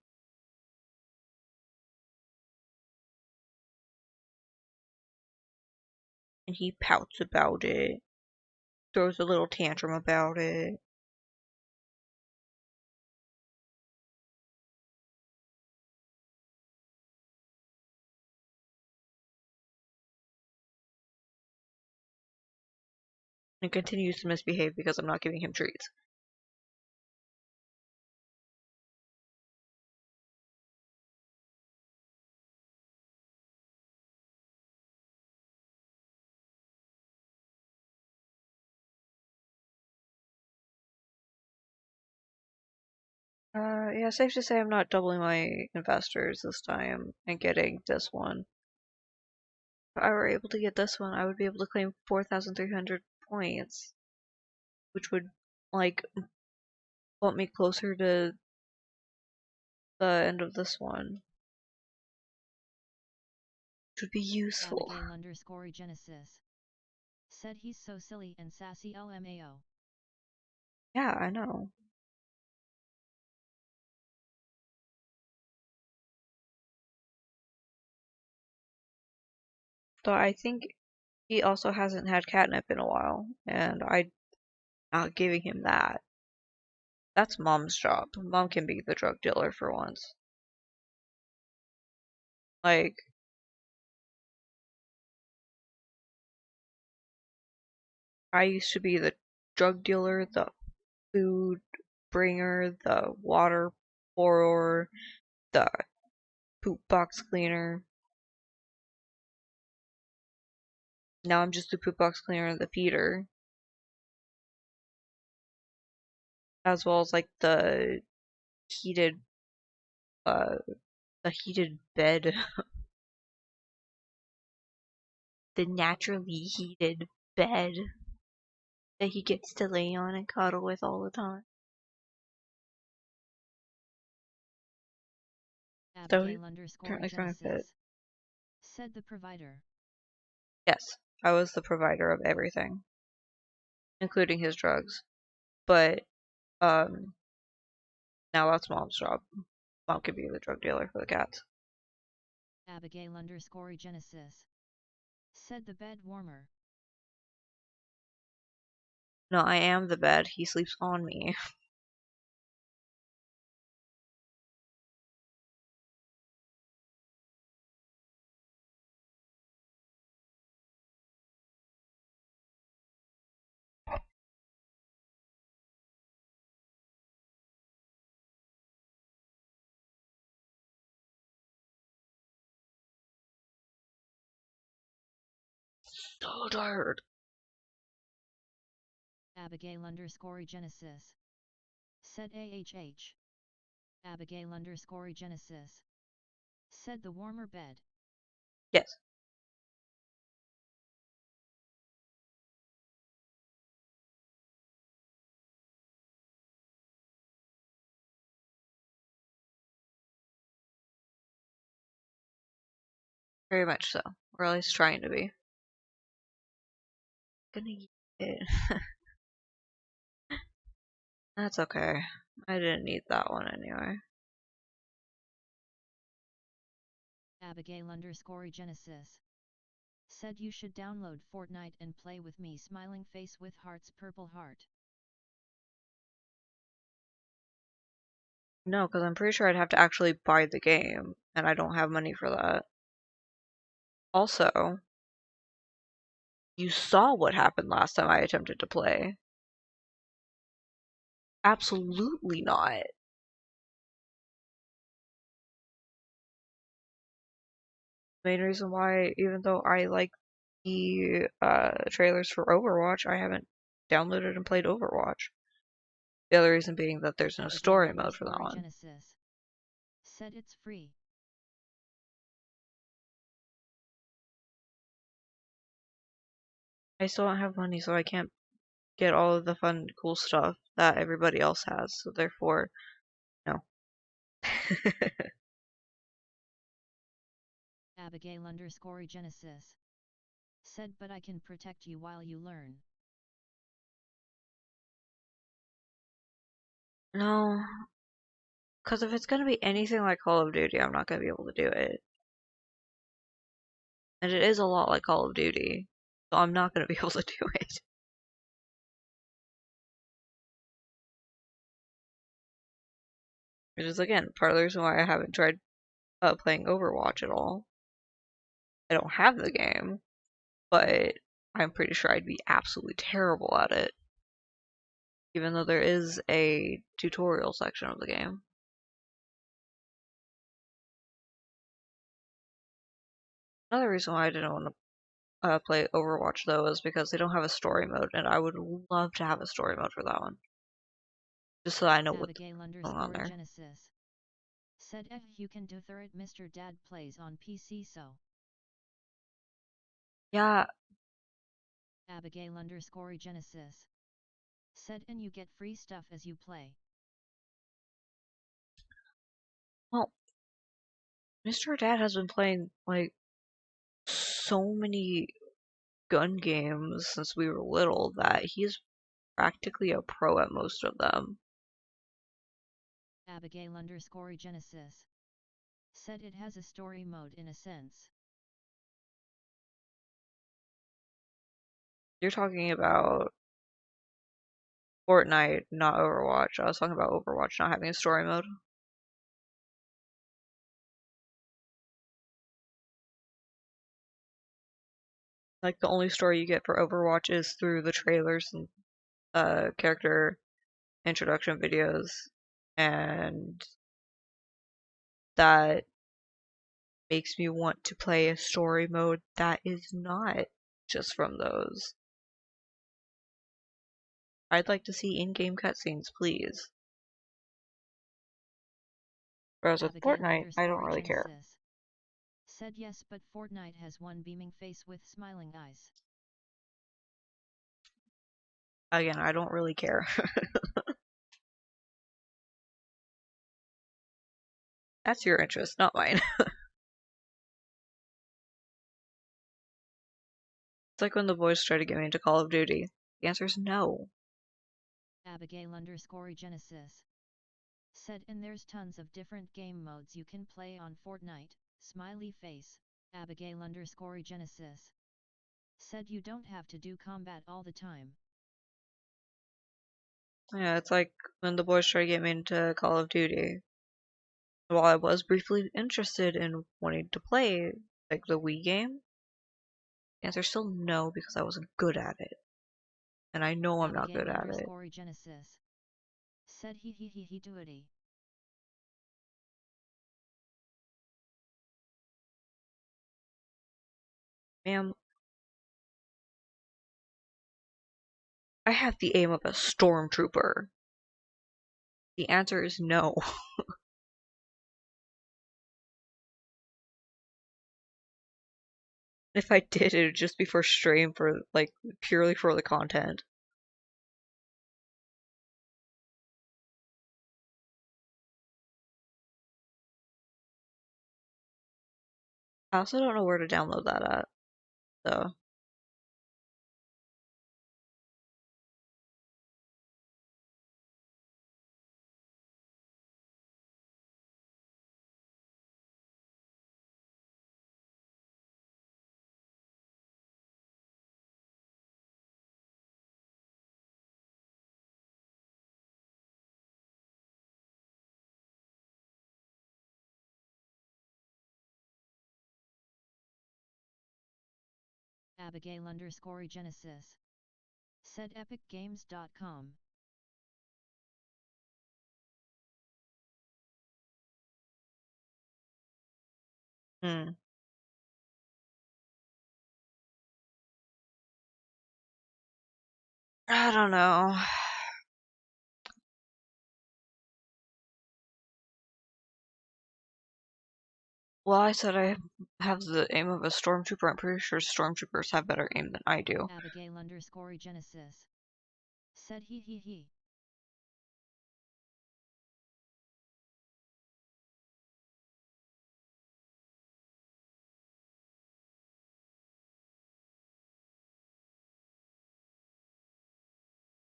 And he pouts about it, throws a little tantrum about it. And continues to misbehave because I'm not giving him treats. Yeah, safe to say I'm not doubling my investors this time and getting this one. If I were able to get this one, I would be able to claim 4,300 points, which would, like, bump me closer to the end of this one, which would be useful. Abigail_Genesis said he's so silly and sassy LMAO. Yeah, I know. Though I think he also hasn't had catnip in a while, and I'm not giving him that. That's mom's job. Mom can be the drug dealer for once. Like, I used to be the drug dealer, the food bringer, the water pourer, the poop box cleaner. Now I'm just the poop box cleaner and the feeder, as well as like heated, uh, the heated bed, the naturally heated bed that he gets to lay on and cuddle with all the time. So he's currently trying to fit. Abigail_Genesis said the provider. Yes, I was the provider of everything, including his drugs. But um, now that's mom's job. Mom could be the drug dealer for the cats. Abigail_Genesis said the bed warmer. No, I am the bed. He sleeps on me. So tired. Abigail_Genesis said AHH. Abigail_Genesis said the warmer bed. Yes. Very much so. Or at least trying to be. Gonna eat it. That's okay. I didn't need that one anyway. Abigail_Genesis said you should download Fortnite and play with me smiling face with hearts purple heart. No, because I'm pretty sure I'd have to actually buy the game, and I don't have money for that. Also, you saw what happened last time I attempted to play. Absolutely not. Main reason why, even though I like the trailers for Overwatch, I haven't downloaded and played Overwatch. The other reason being that there's no story mode for that one. Genesis said it's free. I still don't have money, so I can't get all of the fun, cool stuff that everybody else has. So therefore, no. Abigail_Genesis said, but I can protect you while you learn. No, because if it's gonna be anything like Call of Duty, I'm not gonna be able to do it. And it is a lot like Call of Duty, so I'm not gonna be able to do it. Which is, again, part of the reason why I haven't tried playing Overwatch at all. I don't have the game, but I'm pretty sure I'd be absolutely terrible at it, even though there is a tutorial section of the game. Another reason why I didn't want to play Overwatch, though, is because they don't have a story mode, and I would love to have a story mode for that one. Just so I know what's going on there. Genesis said, you can do it. Mr. Dad plays on PC, so. Yeah. Abigail_Genesis said, and you get free stuff as you play. Well, Mr. Dad has been playing, like, so many gun games since we were little that he's practically a pro at most of them. Abigail_Genesis said it has a story mode in a sense. You're talking about Fortnite, not Overwatch. I was talking about Overwatch not having a story mode. Like, the only story you get for Overwatch is through the trailers and character introduction videos, and that makes me want to play a story mode that is not just from those. I'd like to see in-game cutscenes, please. Whereas with Fortnite, I don't really care. Said yes, but Fortnite has one beaming face with smiling eyes. Again, I don't really care. That's your interest, not mine. It's like when the boys try to get me into Call of Duty. The answer is no. Abigail_Genesis said, and there's tons of different game modes you can play on Fortnite. Smiley face. Abigail_Genesis said you don't have to do combat all the time. Yeah, it's like when the boys try to get me into Call of Duty. While I was briefly interested in wanting to play, like, the Wii game, the answer is still no, because I wasn't good at it. And I know I'm not good at it. Genesis said he doity. Ma'am, I have the aim of a stormtrooper. The answer is no. If I did, it would just be for stream, for, like, purely for the content. I also don't know where to download that at, so. Abigail_Genesis said epicgames.com. Hmm. I don't know. Well, I said I have the aim of a stormtrooper. I'm pretty sure stormtroopers have better aim than I do. Abigail_Genesis said he.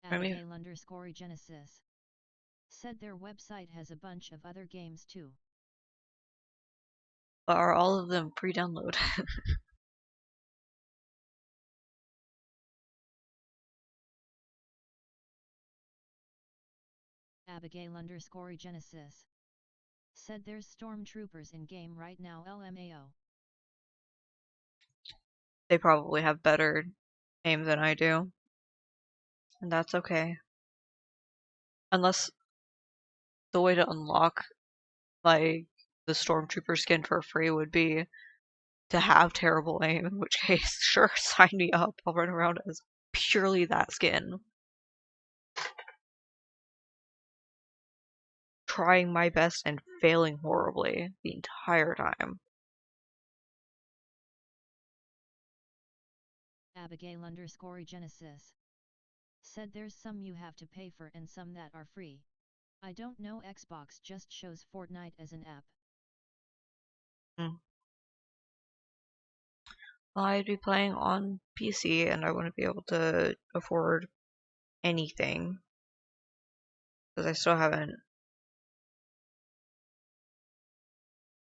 I mean, Abigail_Genesis said their website has a bunch of other games too. are all of them pre-download? Abigail_Genesis said there's stormtroopers in game right now LMAO. They probably have better aim than I do. And that's okay. Unless the way to unlock, like, the Stormtrooper skin for free would be to have terrible aim, in which case, sure, sign me up. I'll run around as purely that skin. Trying my best and failing horribly the entire time. Abigail_Genesis said there's some you have to pay for and some that are free. I don't know, Xbox just shows Fortnite as an app. Well, I'd be playing on PC and I wouldn't be able to afford anything. Because I still haven't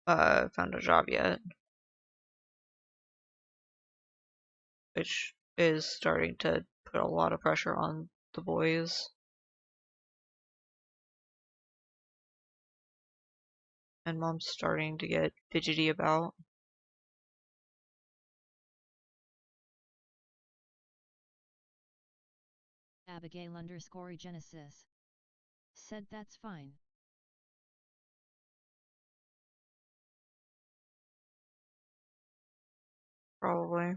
found a job yet. Which is starting to put a lot of pressure on the boys. And mom's starting to get fidgety about. Abigail_Genesis said that's fine. Probably.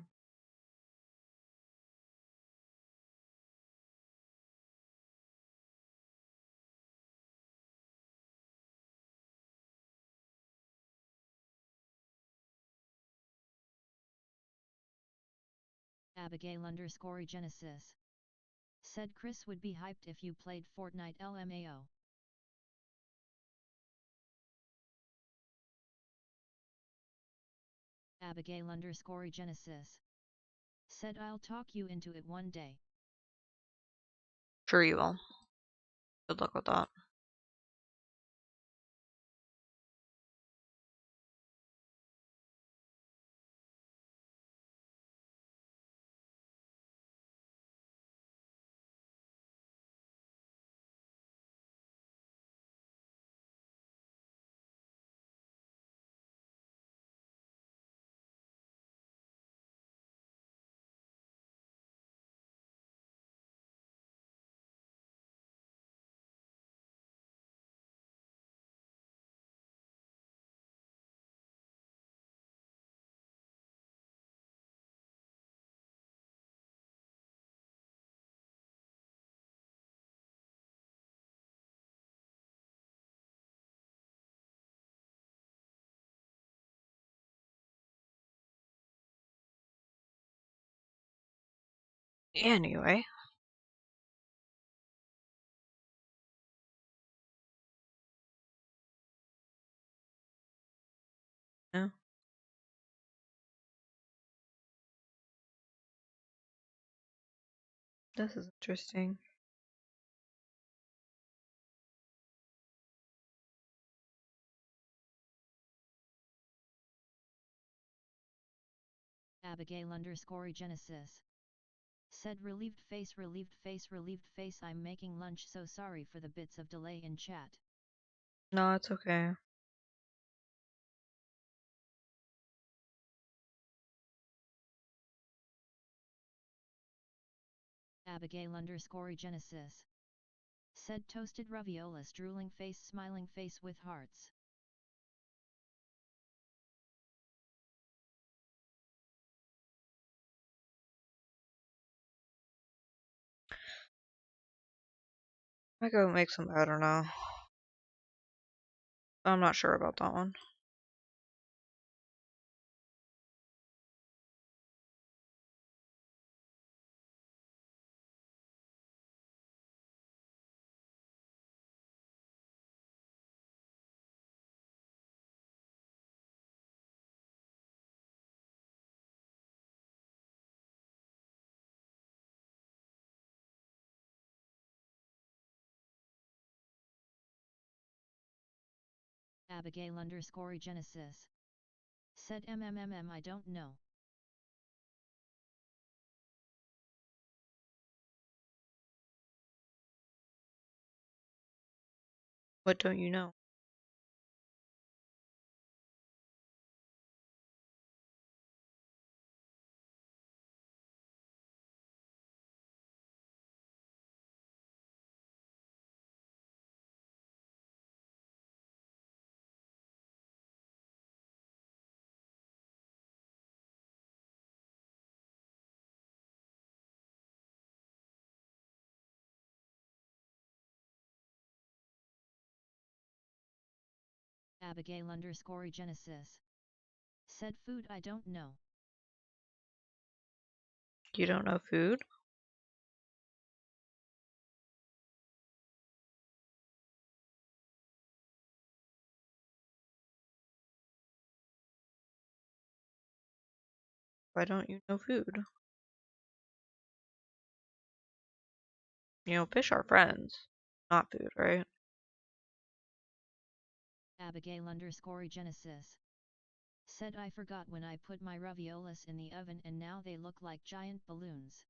Abigail_Genesis said Chris would be hyped if you played Fortnite LMAO. Abigail_Genesis said I'll talk you into it one day. Sure you will. Good luck with that. Anyway. Yeah. This is interesting. Abigail_Genesis said relieved face, relieved face, relieved face. I'm making lunch, so sorry for the bits of delay in chat. No, it's okay. Abigail_Genesis said toasted raviolas, drooling face, smiling face with hearts. I go make some, I don't know. I'm not sure about that one. Abigail underscore Genesis. Said I don't know. What don't you know? Abigail underscore Genesis. Said food I don't know. You don't know food? Why don't you know food? You know, fish are friends, not food, right? Abigail underscore Genesis. Said I forgot when I put my raviolis in the oven and now they look like giant balloons.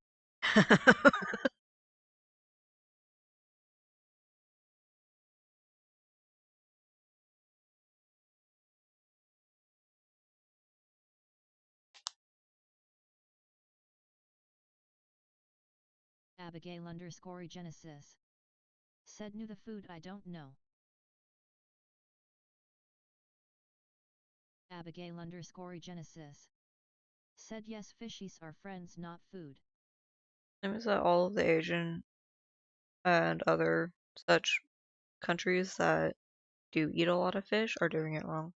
Abigail underscore Genesis. Said knew the food I don't know. Abigail underscore Genesis. Said yes, fishies are friends, not food. It means that all of the Asian and other such countries that do eat a lot of fish are doing it wrong.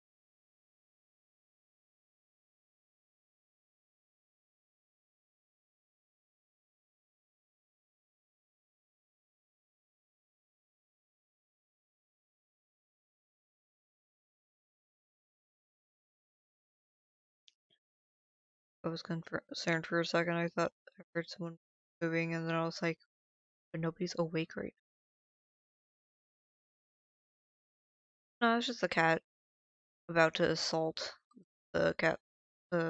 I was concerned for a second. I thought I heard someone moving, and then I was like, but nobody's awake right now. No, it's just the cat about to assault the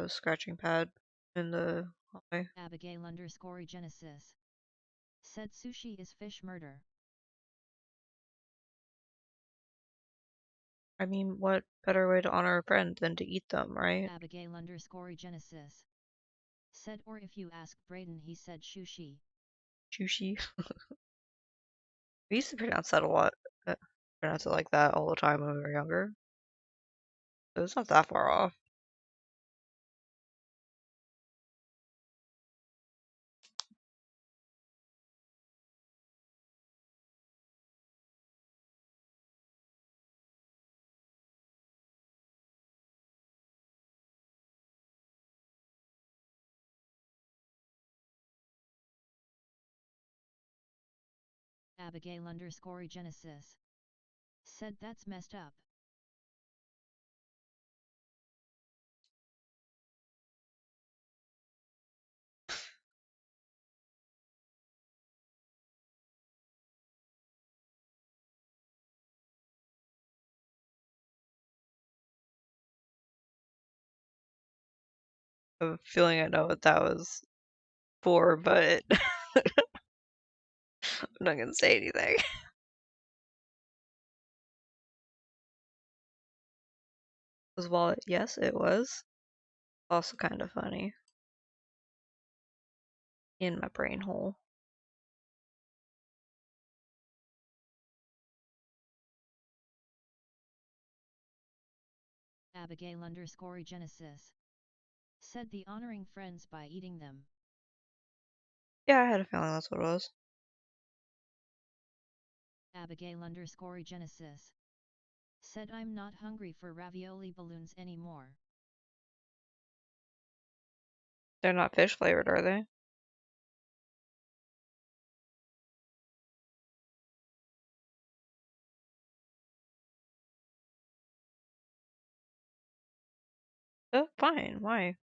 scratching pad in the hallway. Abigail underscore Genesis. Said sushi is fish murder. I mean, what better way to honor a friend than to eat them, right? Abigail underscore Genesis. Said or if you ask Braden he said sushi. Sushi. We used to pronounce that a lot. Pronounce it like that all the time when we were younger. So it's not that far off. Abigail underscore Genesis. Said that's messed up. I have a feeling I know what that was for, but I'm not gonna say anything. Because while yes, it was also kind of funny in my brain hole. Abigail underscore Genesis. Said the honoring friends by eating them. Yeah, I had a feeling that's what it was. Abigail underscore Genesis. Said I'm not hungry for ravioli balloons anymore. They're not fish flavored, are they? Oh, fine. Why?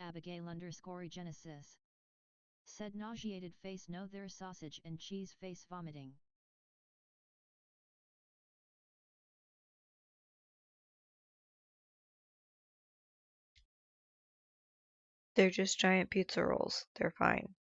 Abigail_Genesis. Said nauseated face no there sausage and cheese face vomiting. They're just giant pizza rolls. They're fine.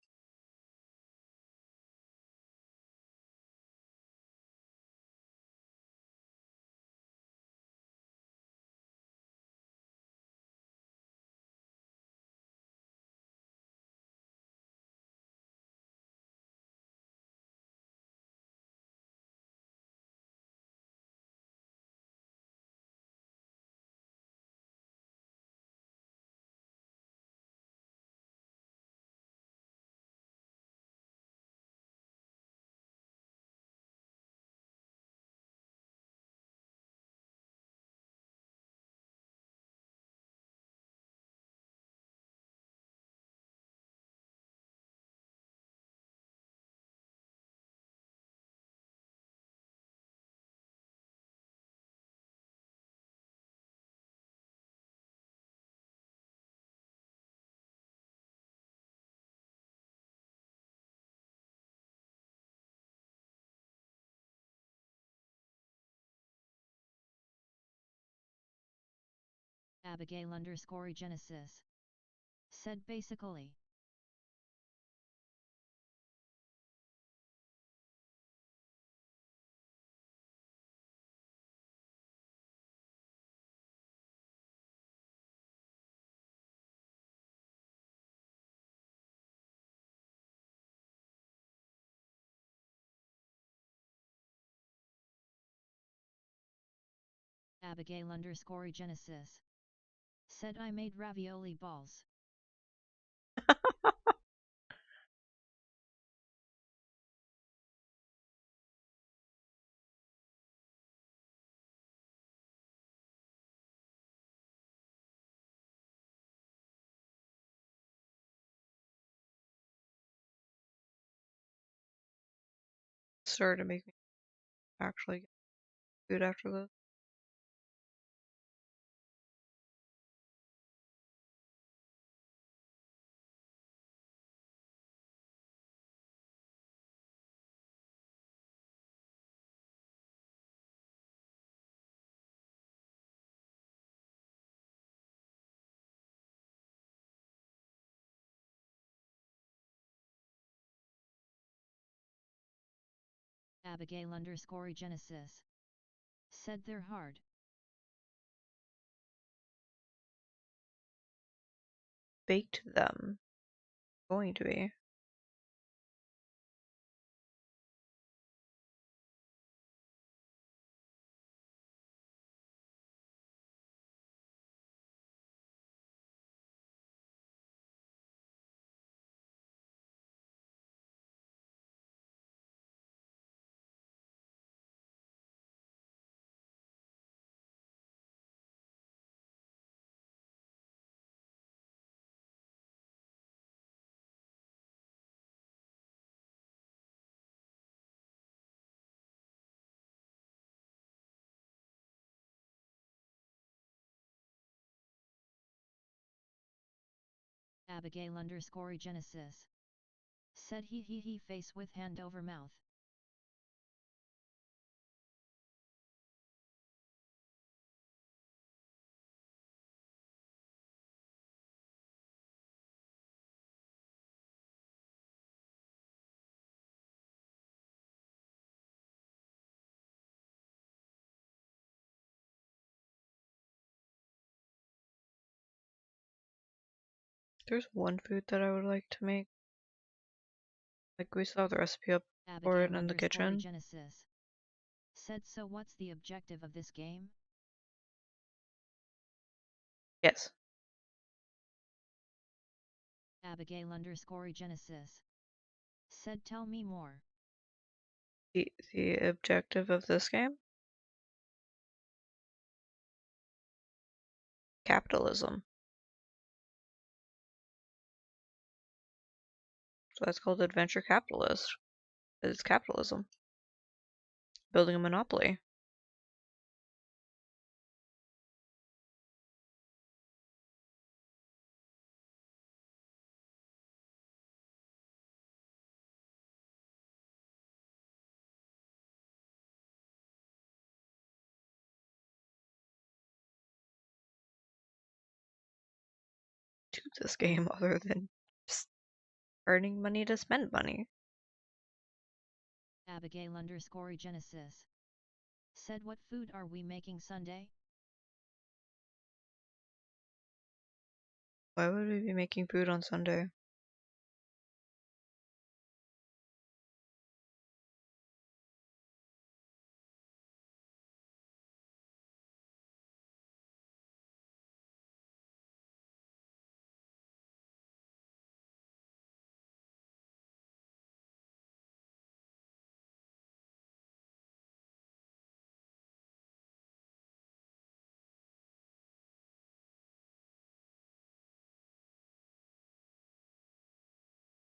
Abigail_Genesis. Said basically. Abigail_Genesis. Said I made ravioli balls. Started to make me actually get food after this. Abigail_Genesis. Said they're hard. Baked them. Going to be. Abigail_Genesis. Said he face with hand over mouth. There's one food that I would like to make. Like, we still have the recipe up for it in the kitchen. Genesis. Said so what's the objective of this game? Yes. Abigail_Genesis. Said tell me more. The objective of this game? Capitalism. So that's called Adventure Capitalist. It's capitalism. Building a monopoly. this game other than just earning money to spend money. Abigail_Genesis said, what food are we making Sunday? Why would we be making food on Sunday?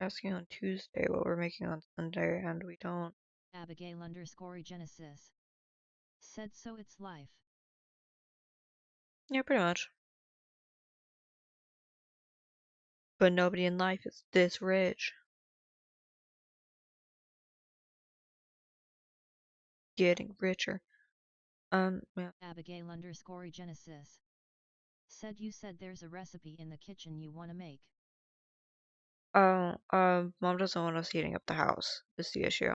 Asking on Tuesday what we're making on Sunday, and we don't. Abigail_Genesis said, so it's life. Yeah, pretty much. But nobody in life is this rich. Getting richer. Yeah. Abigail_Genesis said, you said there's a recipe in the kitchen you wanna make. Mom doesn't want us heating up the house, is the issue.